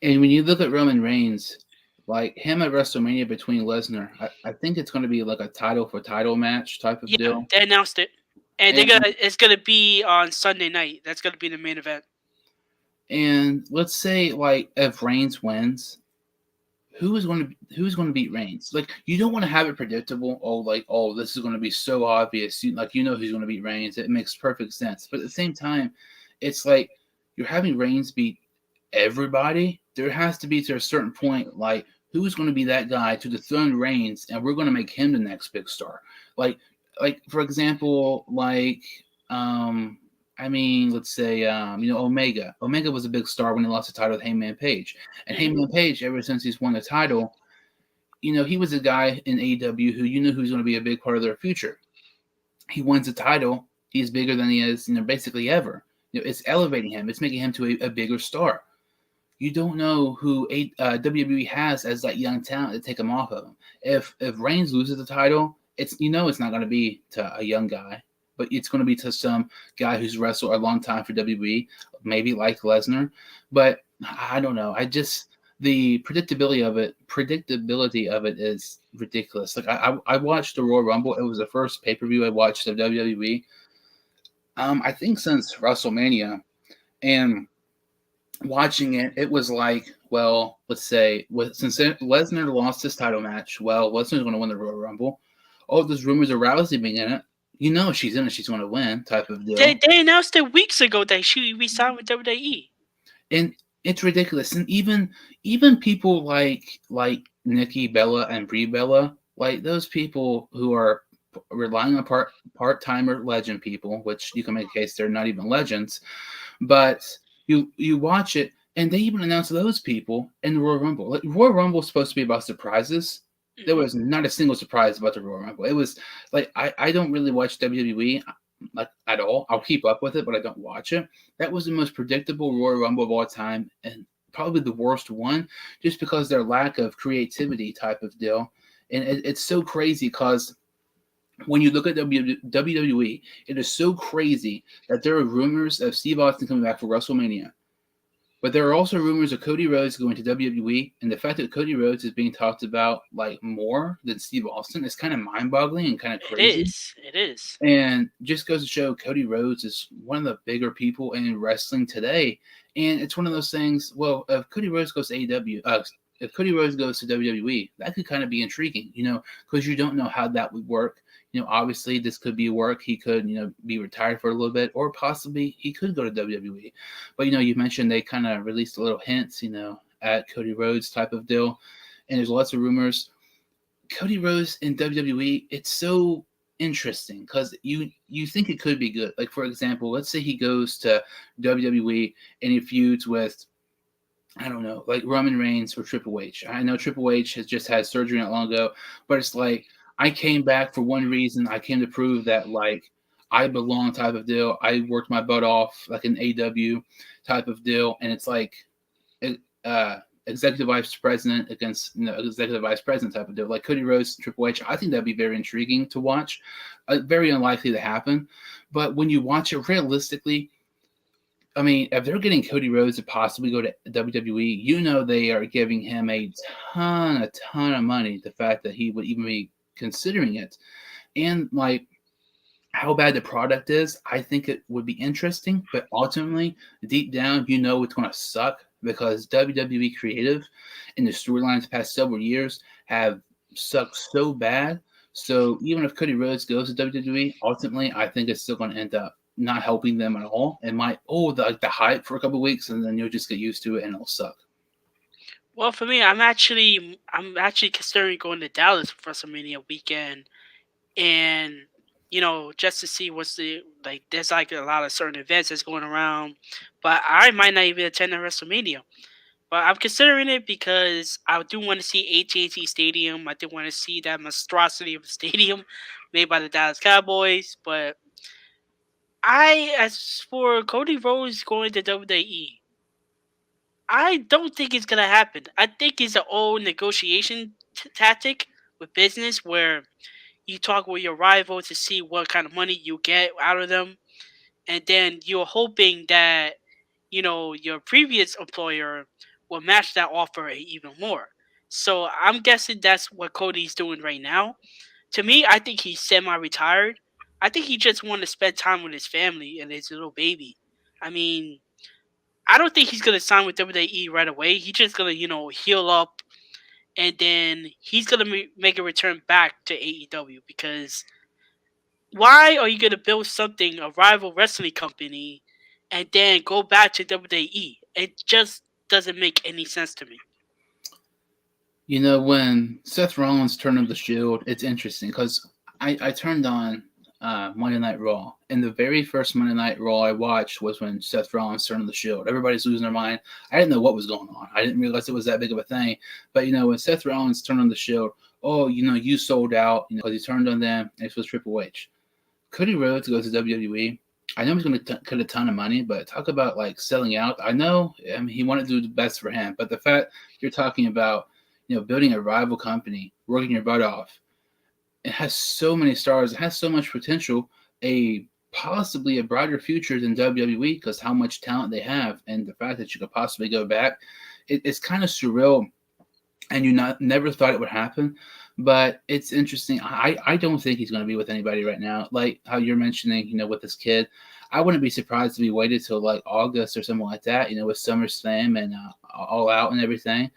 And when you look at Roman Reigns, like him at WrestleMania between Lesnar, I think it's going to be like a title for title match type of Yeah, deal. they announced it, and they're And gonna it's gonna be on Sunday night. That's gonna be the main event. and let's say like if Reigns wins, who's going to beat Reigns? Like you don't want to have it predictable. Oh, like oh, this is going to be so obvious. Like you know who's going to beat Reigns. It makes perfect sense. But at the same time, it's like you're having Reigns beat everybody. There has to be to a certain point, like who's going to be that guy to dethrone Reigns, and we're going to make him the next big star. Like like for example, like um. I mean, let's say, Omega. Omega was a big star when he lost the title with Hangman Page. And Mhm. Hangman Page, ever since he's won the title, he was a guy in AEW who you knew who's going to be a big part of their future. He wins the title, he's bigger than he is, basically ever. It's elevating him. It's making him to a bigger star. You don't know who WWE has as that young talent to take him off of him. If Reigns loses the title, it's not going to be to a young guy, but it's going to be to some guy who's wrestled a long time for WWE, maybe like Lesnar. But I don't know. I just the predictability of it is ridiculous. Like I watched the Royal Rumble. It was the first pay per view I watched of WWE. I think since WrestleMania, and watching it, it was like, well, let's say, since Lesnar lost his title match, well, Lesnar's going to win the Royal Rumble. Oh, there's rumors of Rousey being in it. She's in it. She's going to win, type of They deal. they announced it weeks ago that she resigned with WWE. And it's ridiculous. And even people like Nikki Bella and Brie Bella, like those people who are relying on part timer legend people, which you can make a case they're not even legends. But you watch it, and they even announce those people in the Royal Rumble. Like Royal Rumble is supposed to be about surprises. There Hmm. was not a single surprise about the Royal Rumble. It was like I don't really watch WWE like at all. I'll keep up with it, but I don't watch it. That was the most predictable Royal Rumble of all time, and probably the worst one, just because their lack of creativity type of deal. And it's so crazy because when you look at WWE, it is so crazy that there are rumors of Steve Austin coming back for WrestleMania. But there are also rumors of Cody Rhodes going to WWE, and the fact that Cody Rhodes is being talked about like more than Steve Austin is kind of mind-boggling and kind of It crazy. is. It is. And just goes to show Cody Rhodes is one of the bigger people in wrestling today. And it's one of those things. Well, if Cody Rhodes goes to AEW, if Cody Rhodes goes to WWE, that could kind of be intriguing, because you don't know how that would work. Obviously this could be work. He could, be retired for a little bit, or possibly he could go to WWE. But you mentioned they kind of released a little hints, at Cody Rhodes type of deal, and there's lots of rumors. Cody Rhodes in WWE, it's so interesting because you think it could be good. Like for example, let's say he goes to WWE and he feuds with, I don't know, like Roman Reigns or Triple H. I know Triple H has just had surgery not long ago, but it's like I came back for one reason. I came to prove that like I belong type of deal. I worked my butt off like an AW type of deal, and it's like uh, executive vice president against executive vice president type of deal, like Cody Rhodes, Triple H. I think that'd be very intriguing to watch. Very unlikely to happen, but when you watch it realistically, I mean, if they're getting Cody Rhodes to possibly go to WWE, they are giving him a ton of money. The fact that he would even be considering it, and like how bad the product is, I think it would be interesting, but ultimately, deep down, it's going to suck because WWE creative in the storylines the past several years have sucked so bad. So even if Cody Rhodes goes to WWE, ultimately, I think it's still going to end up not helping them at all. It might, the hype for a couple of weeks, and then you'll just get used to it and it'll suck. Well, for me, I'm actually considering going to Dallas for WrestleMania weekend, and just to see what's the like. There's like a lot of certain events that's going around, but I might not even attend the WrestleMania. But I'm considering it because I do want to see AT&T Stadium. I do want to see that monstrosity of a stadium made by the Dallas Cowboys. But as for Cody Rhodes going to WWE, I don't think it's gonna happen. I think it's an old negotiation tactic with business where you talk with your rival to see what kind of money you get out of them, and then you're hoping that your previous employer will match that offer even more. So I'm guessing that's what Cody's doing right now. To me, I think he's semi-retired. I think he just want to spend time with his family and his little baby. I mean, I don't think he's gonna sign with WWE right away. He's just gonna heal up, and then he's gonna make a return back to AEW because why are you gonna build something, a rival wrestling company, and then go back to WWE? It just doesn't make any sense to me. When Seth Rollins turned on the Shield, it's interesting because I turned on Monday Night Raw, and the very first Monday Night Raw I watched was when Seth Rollins turned on the Shield. Everybody's losing their mind. I didn't know what was going on. I didn't realize it was that big of a thing. But when Seth Rollins turned on the Shield, oh, you sold out, because he turned on them. And it was Triple H. Cody Rhodes goes to WWE. I know he's going to cut a ton of money, but talk about like selling out. I mean, he wanted to do the best for him, but the fact you're talking about, building a rival company, working your butt off, it has so many stars, it has so much potential, a possibly a brighter future than WWE because how much talent they have, and the fact that you could possibly go back, it's kind of surreal, and you never thought it would happen. But it's interesting. I don't think he's going to be with anybody right now. Like how you're mentioning, with this kid, I wouldn't be surprised if he waited till like August or something like that. With SummerSlam and All Out and everything.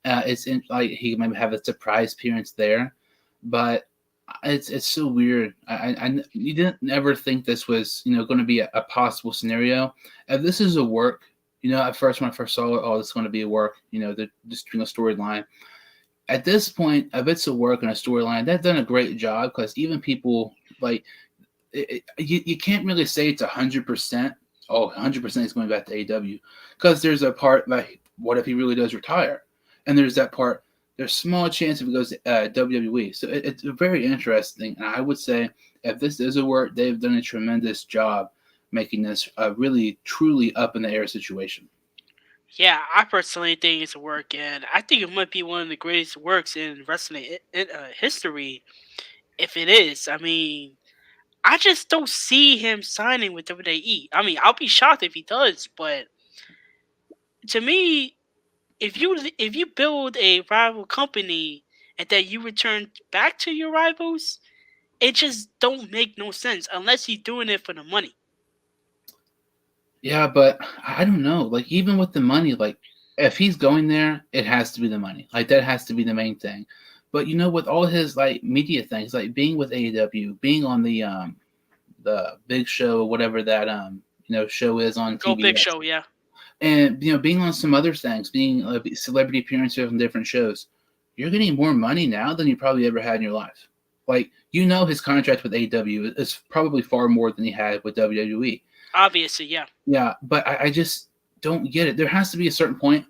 Like he might have a surprise appearance there, but it's so weird. You didn't ever think this was going to be a possible scenario. If this is a work, at first when I first saw it, oh, this is going to be a work. The just storyline. At this point, if it's a work and a storyline, they've done a great job because even people like you can't really say it's 100%. Oh, 100% is going back to AEW because there's a part like what if he really does retire, and there's that part. There's small chance if it goes to WWE. So it's very interesting, and I would say if this is a work, they've done a tremendous job making this a really truly up in the air situation. Yeah, I personally think it's a work, and I think it might be one of the greatest works in wrestling history. If it is, I mean, I just don't see him signing with WWE. I mean, I'll be shocked if he does, but to me, if you build a rival company and then you return back to your rivals, it just don't make no sense unless he's doing it for the money. Yeah, but I don't know. Like even with the money, like if he's going there, it has to be the money. Like that has to be the main thing. But with all his like media things, like being with AEW, being on the big show, whatever that show is on Go Big TBS, Show, yeah. and being on some other things, being celebrity appearances on different shows, you're getting more money now than you probably ever had in your life. Like his contract with AEW is probably far more than he had with WWE. Obviously, yeah. Yeah, but I just don't get it. There has to be a certain point.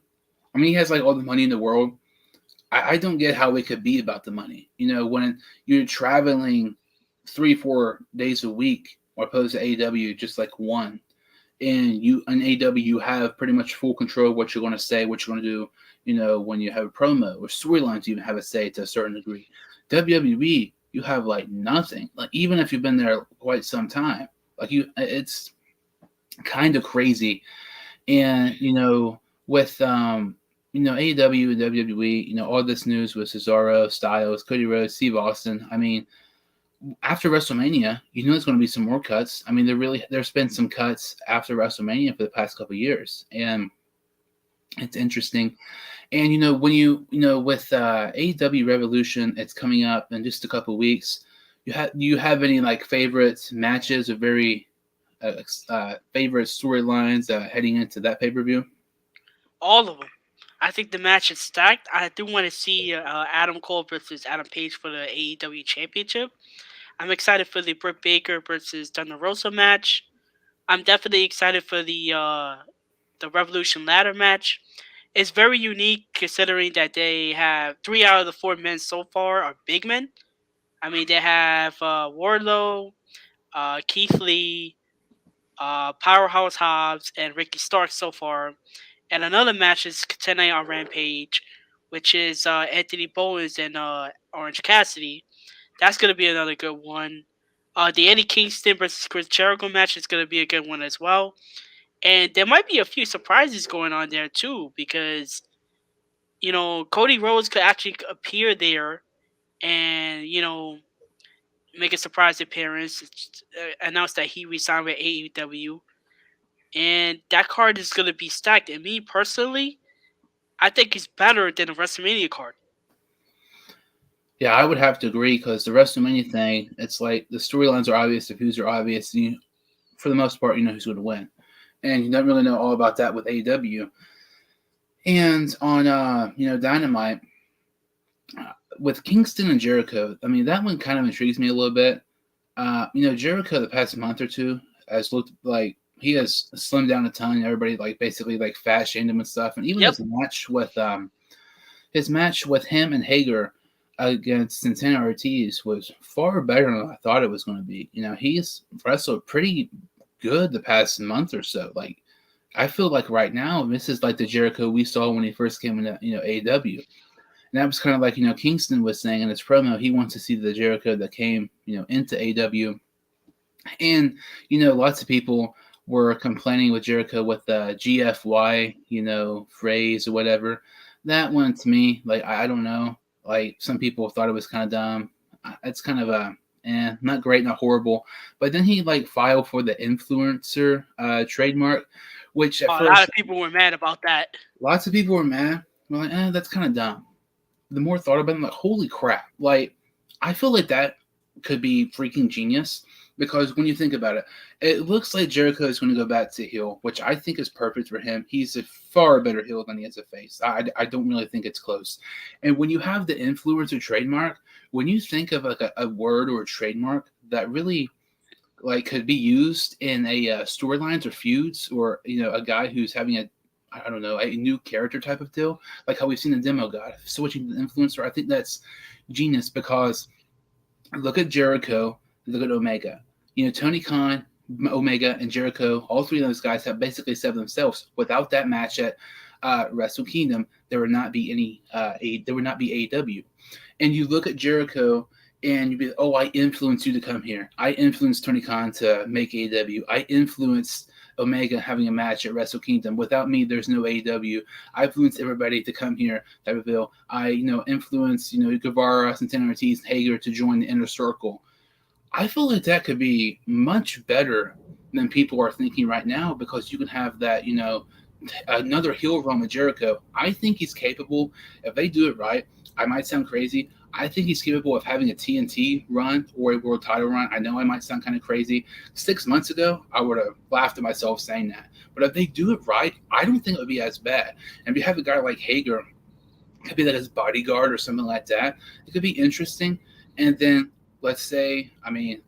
I mean, he has like all the money in the world. I don't get how it could be about the money. When you're traveling 3-4 days a week, or opposed to AEW just like one, and you in AEW you have pretty much full control of what you're going to say, what you're going to do. When you have a promo or storylines, you even have a say to a certain degree. WWE, you have like nothing. Like even if you've been there quite some time, like it's kind of crazy. And with AEW and WWE, all this news with Cesaro, Styles, Cody Rhodes, Steve Austin. I mean, after WrestleMania, there's going to be some more cuts. I mean, there's been some cuts after WrestleMania for the past couple of years, and it's interesting. And when with AEW Revolution, it's coming up in just a couple of weeks. Do you have any like favorite matches or very favorite storylines heading into that pay-per-view? All of them. I think the match is stacked. I do want to see Adam Cole versus Adam Page for the AEW Championship. I'm excited for the Britt Baker versus Thunder Rosa match. I'm definitely excited for the Revolution ladder match, It's very unique considering that they have 3 out of the 4 men so far are big men. I mean, they have Wardlow, Keith Lee, Powerhouse Hobbs, and Ricky Stark so far. And another match is tonight on Rampage, which is Anthony Bowens and Orange Cassidy. That's gonna be another good one. The Eddie Kingston versus Chris Jericho match is gonna be a good one as well. And there might be a few surprises going on there too, because Cody Rhodes could actually appear there and make a surprise appearance, announce that he resigned with AEW, and that card is gonna be stacked. And me personally, I think it's better than the WrestleMania card. Yeah, I would have to agree because the WrestleMania thing, it's like the storylines are obvious, the feuds are obvious. For the most part, you know who's going to win, and you don't really know all about that with AEW. And on Dynamite with Kingston and Jericho, I mean that one kind of intrigues me a little bit. Jericho the past month or two has looked like he has slimmed down a ton. Everybody like basically like fat shamed him and stuff, and even Yep. his match with him and Hager against Santana Ortiz was far better than I thought it was going to be. He's wrestled pretty good the past month or so. Like, I feel like right now this is like the Jericho we saw when he first came into AEW. And that was kind of like Kingston was saying in his promo, he wants to see the Jericho that came into AEW. And lots of people were complaining with Jericho with the GFY phrase or whatever. That one to me, like I don't know, like some people thought it was kind of dumb. It's kind of not great, not horrible. But then he like filed for the influencer trademark, which at A lot first of people were mad about that. lots of people were mad. We're like, that's kind of dumb. The more thought about it, I'm like, holy crap! Like, I feel like that could be freaking genius because when you think about it, it looks like Jericho is going to go back to heel, which I think is perfect for him. He's a far better heel than he is a face. I don't really think it's close. And when you have the influencer trademark, when you think of like a word or a trademark that really like could be used in a storylines or feuds, or a guy who's having I don't know, a new character type of deal, like how we've seen the demo guy switching to the influencer. I think that's genius because look at Jericho, look at Omega. Tony Khan, Omega, and Jericho, all three of those guys have basically said themselves, without that match at Wrestle Kingdom, there would not be there would not be AEW. And you look at Jericho and you'd be like, oh, I influenced you to come here. I influenced Tony Khan to make AEW. I influenced Omega having a match at Wrestle Kingdom. Without me, there's no AEW. I influenced everybody to come here, type of deal. I, influenced, Guevara, Santana Ortiz, and Hager to join the inner circle. I feel like that could be much better than people are thinking right now because you can have that, another heel run with Jericho. I think he's capable. If they do it right, I might sound crazy. I think he's capable of having a TNT run or a world title run. I know I might sound kind of crazy. 6 months ago, I would have laughed at myself saying that. But if they do it right, I don't think it would be as bad. And if you have a guy like Hager, it could be like his bodyguard or something like that. It could be interesting. And then let's say, I mean,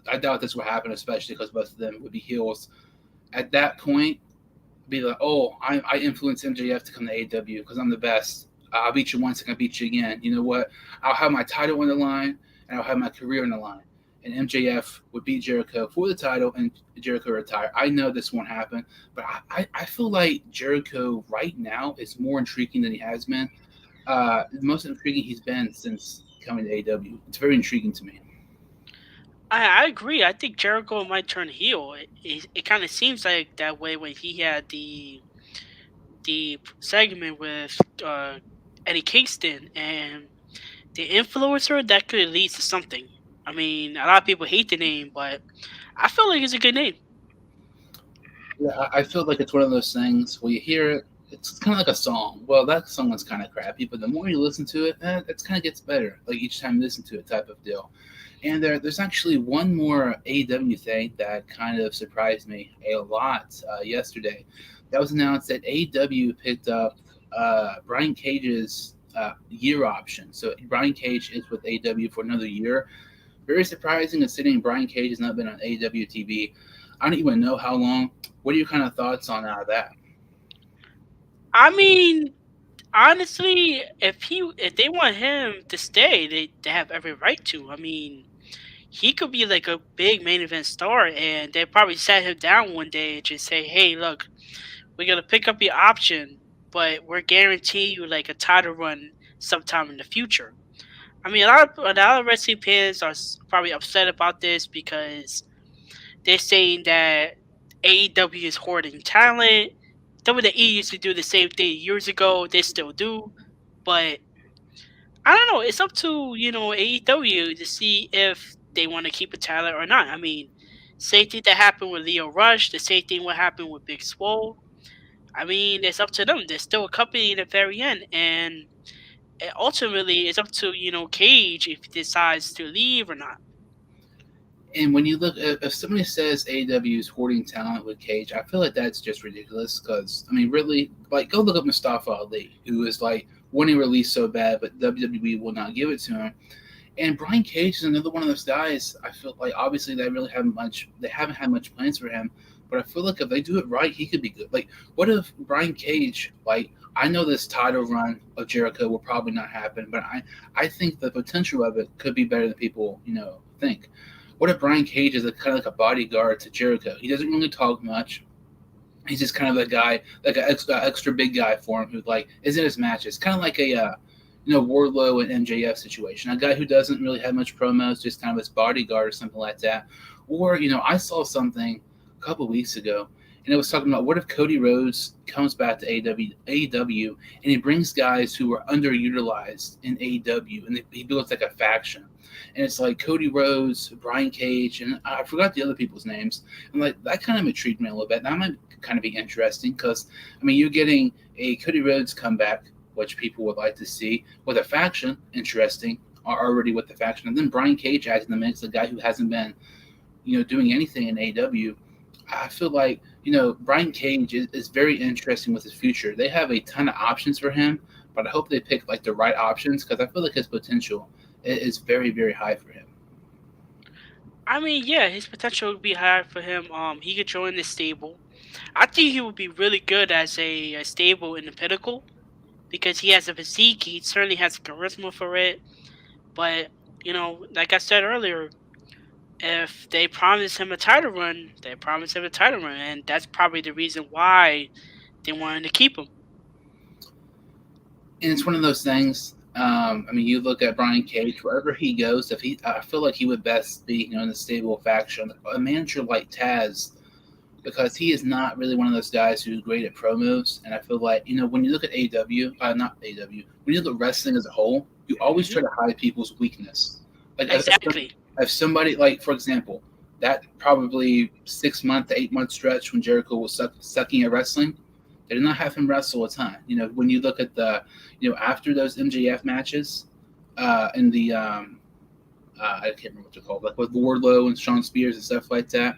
I doubt this will happen, especially because both of them would be heels. At that point, be like, oh, I influenced MJF to come to AEW because I'm the best. I'll beat you once, I can beat you again. You know what? I'll have my title on the line, and I'll have my career on the line. And MJF would beat Jericho for the title, and Jericho retire. I know this won't happen, but I feel like Jericho right now is more intriguing than he has been. The most intriguing he's been since coming to AEW. It's very intriguing to me. I agree. I think Jericho might turn heel. It kind of seems like that way when he had the segment with Eddie Kingston and the influencer. That could lead to something. I mean, a lot of people hate the name, but I feel like it's a good name. Yeah, I feel like it's one of those things where you hear it, it's kind of like a song. Well, that song was kind of crappy, but the more you listen to it, it kind of gets better. Like each time you listen to it, type of deal. And there's actually one more AEW thing that kind of surprised me a lot yesterday. That was announced that AEW picked up Brian Cage's year option. So Brian Cage is with AEW for another year. Very surprising considering Brian Cage has not been on AEW TV. I don't even know how long. What are your kind of thoughts on that? I mean, honestly, if they want him to stay, they have every right to. I mean, he could be like a big main event star, and they probably sat him down one day and just say, "Hey, look, we're gonna pick up your option, but we're guaranteeing you like a title run sometime in the future." I mean, a lot of wrestling fans are probably upset about this because they're saying that AEW is hoarding talent. WWE used to do the same thing years ago. They still do, but I don't know. It's up to AEW to see if they want to keep a talent or not. I mean, same thing that happened with Leo Rush. The same thing what happened with Big Swole. I mean, it's up to them. They're still a company in the very end, and ultimately, it's up to Cage if he decides to leave or not. And when you look, if somebody says AEW is hoarding talent with Cage, I feel like that's just ridiculous. Because I mean, really, like go look up Mustafa Ali, who is like wanting release so bad, but WWE will not give it to him. And Brian Cage is another one of those guys. I feel like obviously they really haven't much. They haven't had much plans for him, but I feel like if they do it right, he could be good. Like, what if Brian Cage? Like, I know this title run of Jericho will probably not happen, but I think the potential of it could be better than people think. What if Brian Cage is kind of like a bodyguard to Jericho? He doesn't really talk much. He's just kind of a guy, like an extra big guy for him who like is in his matches, kind of like a Wardlow and MJF situation. A guy who doesn't really have much promos, just kind of his bodyguard or something like that. Or I saw something a couple of weeks ago, and it was talking about what if Cody Rhodes comes back to AEW and he brings guys who are underutilized in AEW, and he builds like a faction. And it's like Cody Rhodes, Brian Cage, and I forgot the other people's names. And like that kind of intrigued me a little bit. That might kind of be interesting because I mean you're getting a Cody Rhodes comeback, which people would like to see with a faction. Interesting, are already with the faction, and then Brian Cage adds in the mix, a guy who hasn't been doing anything in AEW. I feel like Brian Cage is very interesting with his future. They have a ton of options for him, but I hope they pick like the right options because I feel like his potential is very very high for him. I mean, yeah, his potential would be high for him. He could join the stable. I think he would be really good as a stable in the Pinnacle because he has a physique. He certainly has charisma for it. But like I said earlier, if they promise him a title run, they promise him a title run, and that's probably the reason why they wanted to keep him. And it's one of those things. I mean, you look at Brian Cage, wherever he goes, I feel like he would best be, in the stable faction. A manager like Taz, because he is not really one of those guys who's great at promos. And I feel like, when you look at AW, not AW, when you look at wrestling as a whole, you always Hmm. try to hide people's weakness. Like Exactly. if somebody, like for example, that probably 6 month to 8 month stretch when Jericho was sucking at wrestling, they did not have him wrestle a ton. When you look at the, after those MJF matches, in the I can't remember what they're called, like with Wardlow and Sean Spears and stuff like that.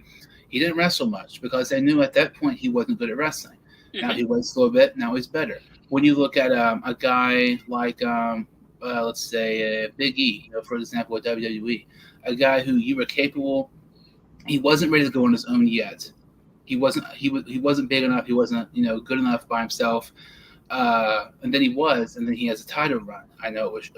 He didn't wrestle much because they knew at that point he wasn't good at wrestling. Now Hmm. he waits a little bit. Now he's better. When you look at a guy like, let's say, Big E, for example, with WWE, a guy who you were capable, he wasn't ready to go on his own yet. He wasn't big enough. He wasn't good enough by himself. And then he was, and then he has a title run. I know it was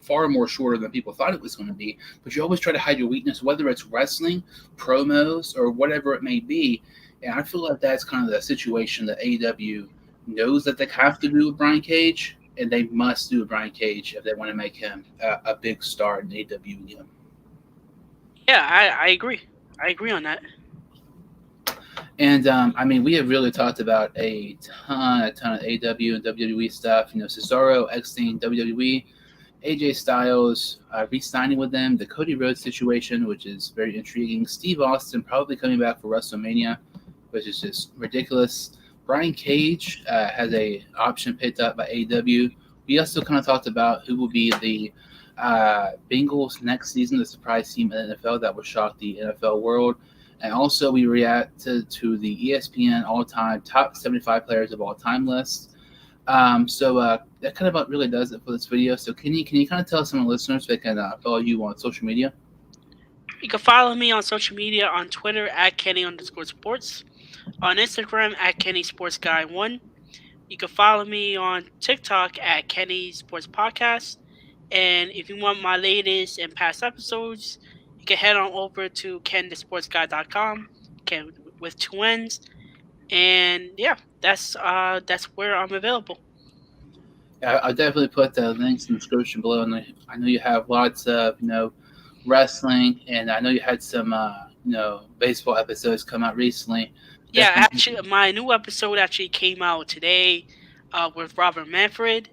far more shorter than people thought it was going to be, but you always try to hide your weakness, whether it's wrestling, promos, or whatever it may be. And I feel like that's kind of the situation that AEW knows that they have to do with Brian Cage, and they must do with Brian Cage if they want to make him a big star in AEW again. Yeah, I agree. I agree on that. And I mean, we have really talked about a ton of AW and WWE stuff. Cesaro exiting WWE, AJ Styles re-signing with them, the Cody Rhodes situation, which is very intriguing. Steve Austin probably coming back for WrestleMania, which is just ridiculous. Brian Cage has a option picked up by AEW. We also kind of talked about who will be the Bengals next season, the surprise team in the NFL that will shock the NFL world. And also, we reacted to the ESPN all-time top 75 players of all time list. So that kind of about really does it for this video. So can you kind of tell some of the listeners they can follow you on social media? You can follow me on social media on Twitter at Kenny_sports, on Instagram at Kenny Sports Guy 1, You can follow me on TikTok at Kenny Sports Podcast. And if you want my latest and past episodes, you can head on over to kenthesportsguy.com, Ken with two N's. And yeah, that's where I'm available. Yeah, I'll definitely put the links in the description below. And I know you have lots of wrestling, and I know you had some baseball episodes come out recently. Yeah, Definitely. actually, my new episode actually came out today, with Robert Manfred.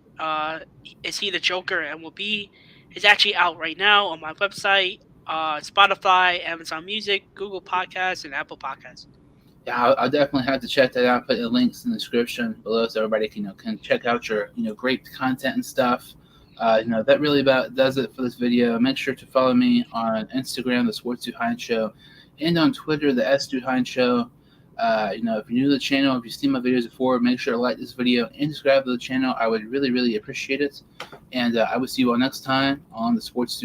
Is he the Joker and will be? It's actually out right now on my website, Spotify, Amazon Music, Google Podcasts, and Apple Podcasts. Yeah, I'll definitely have to check that out. Put the links in the description below so everybody can check out your great content and stuff. That really about does it for this video. Make sure to follow me on Instagram, the Sports Dude Hine Show, and on Twitter, the S Dude Hine Show. If you're new to the channel, if you've seen my videos before, make sure to like this video and subscribe to the channel. I would really, really appreciate it. And I will see you all next time on the Sports Dude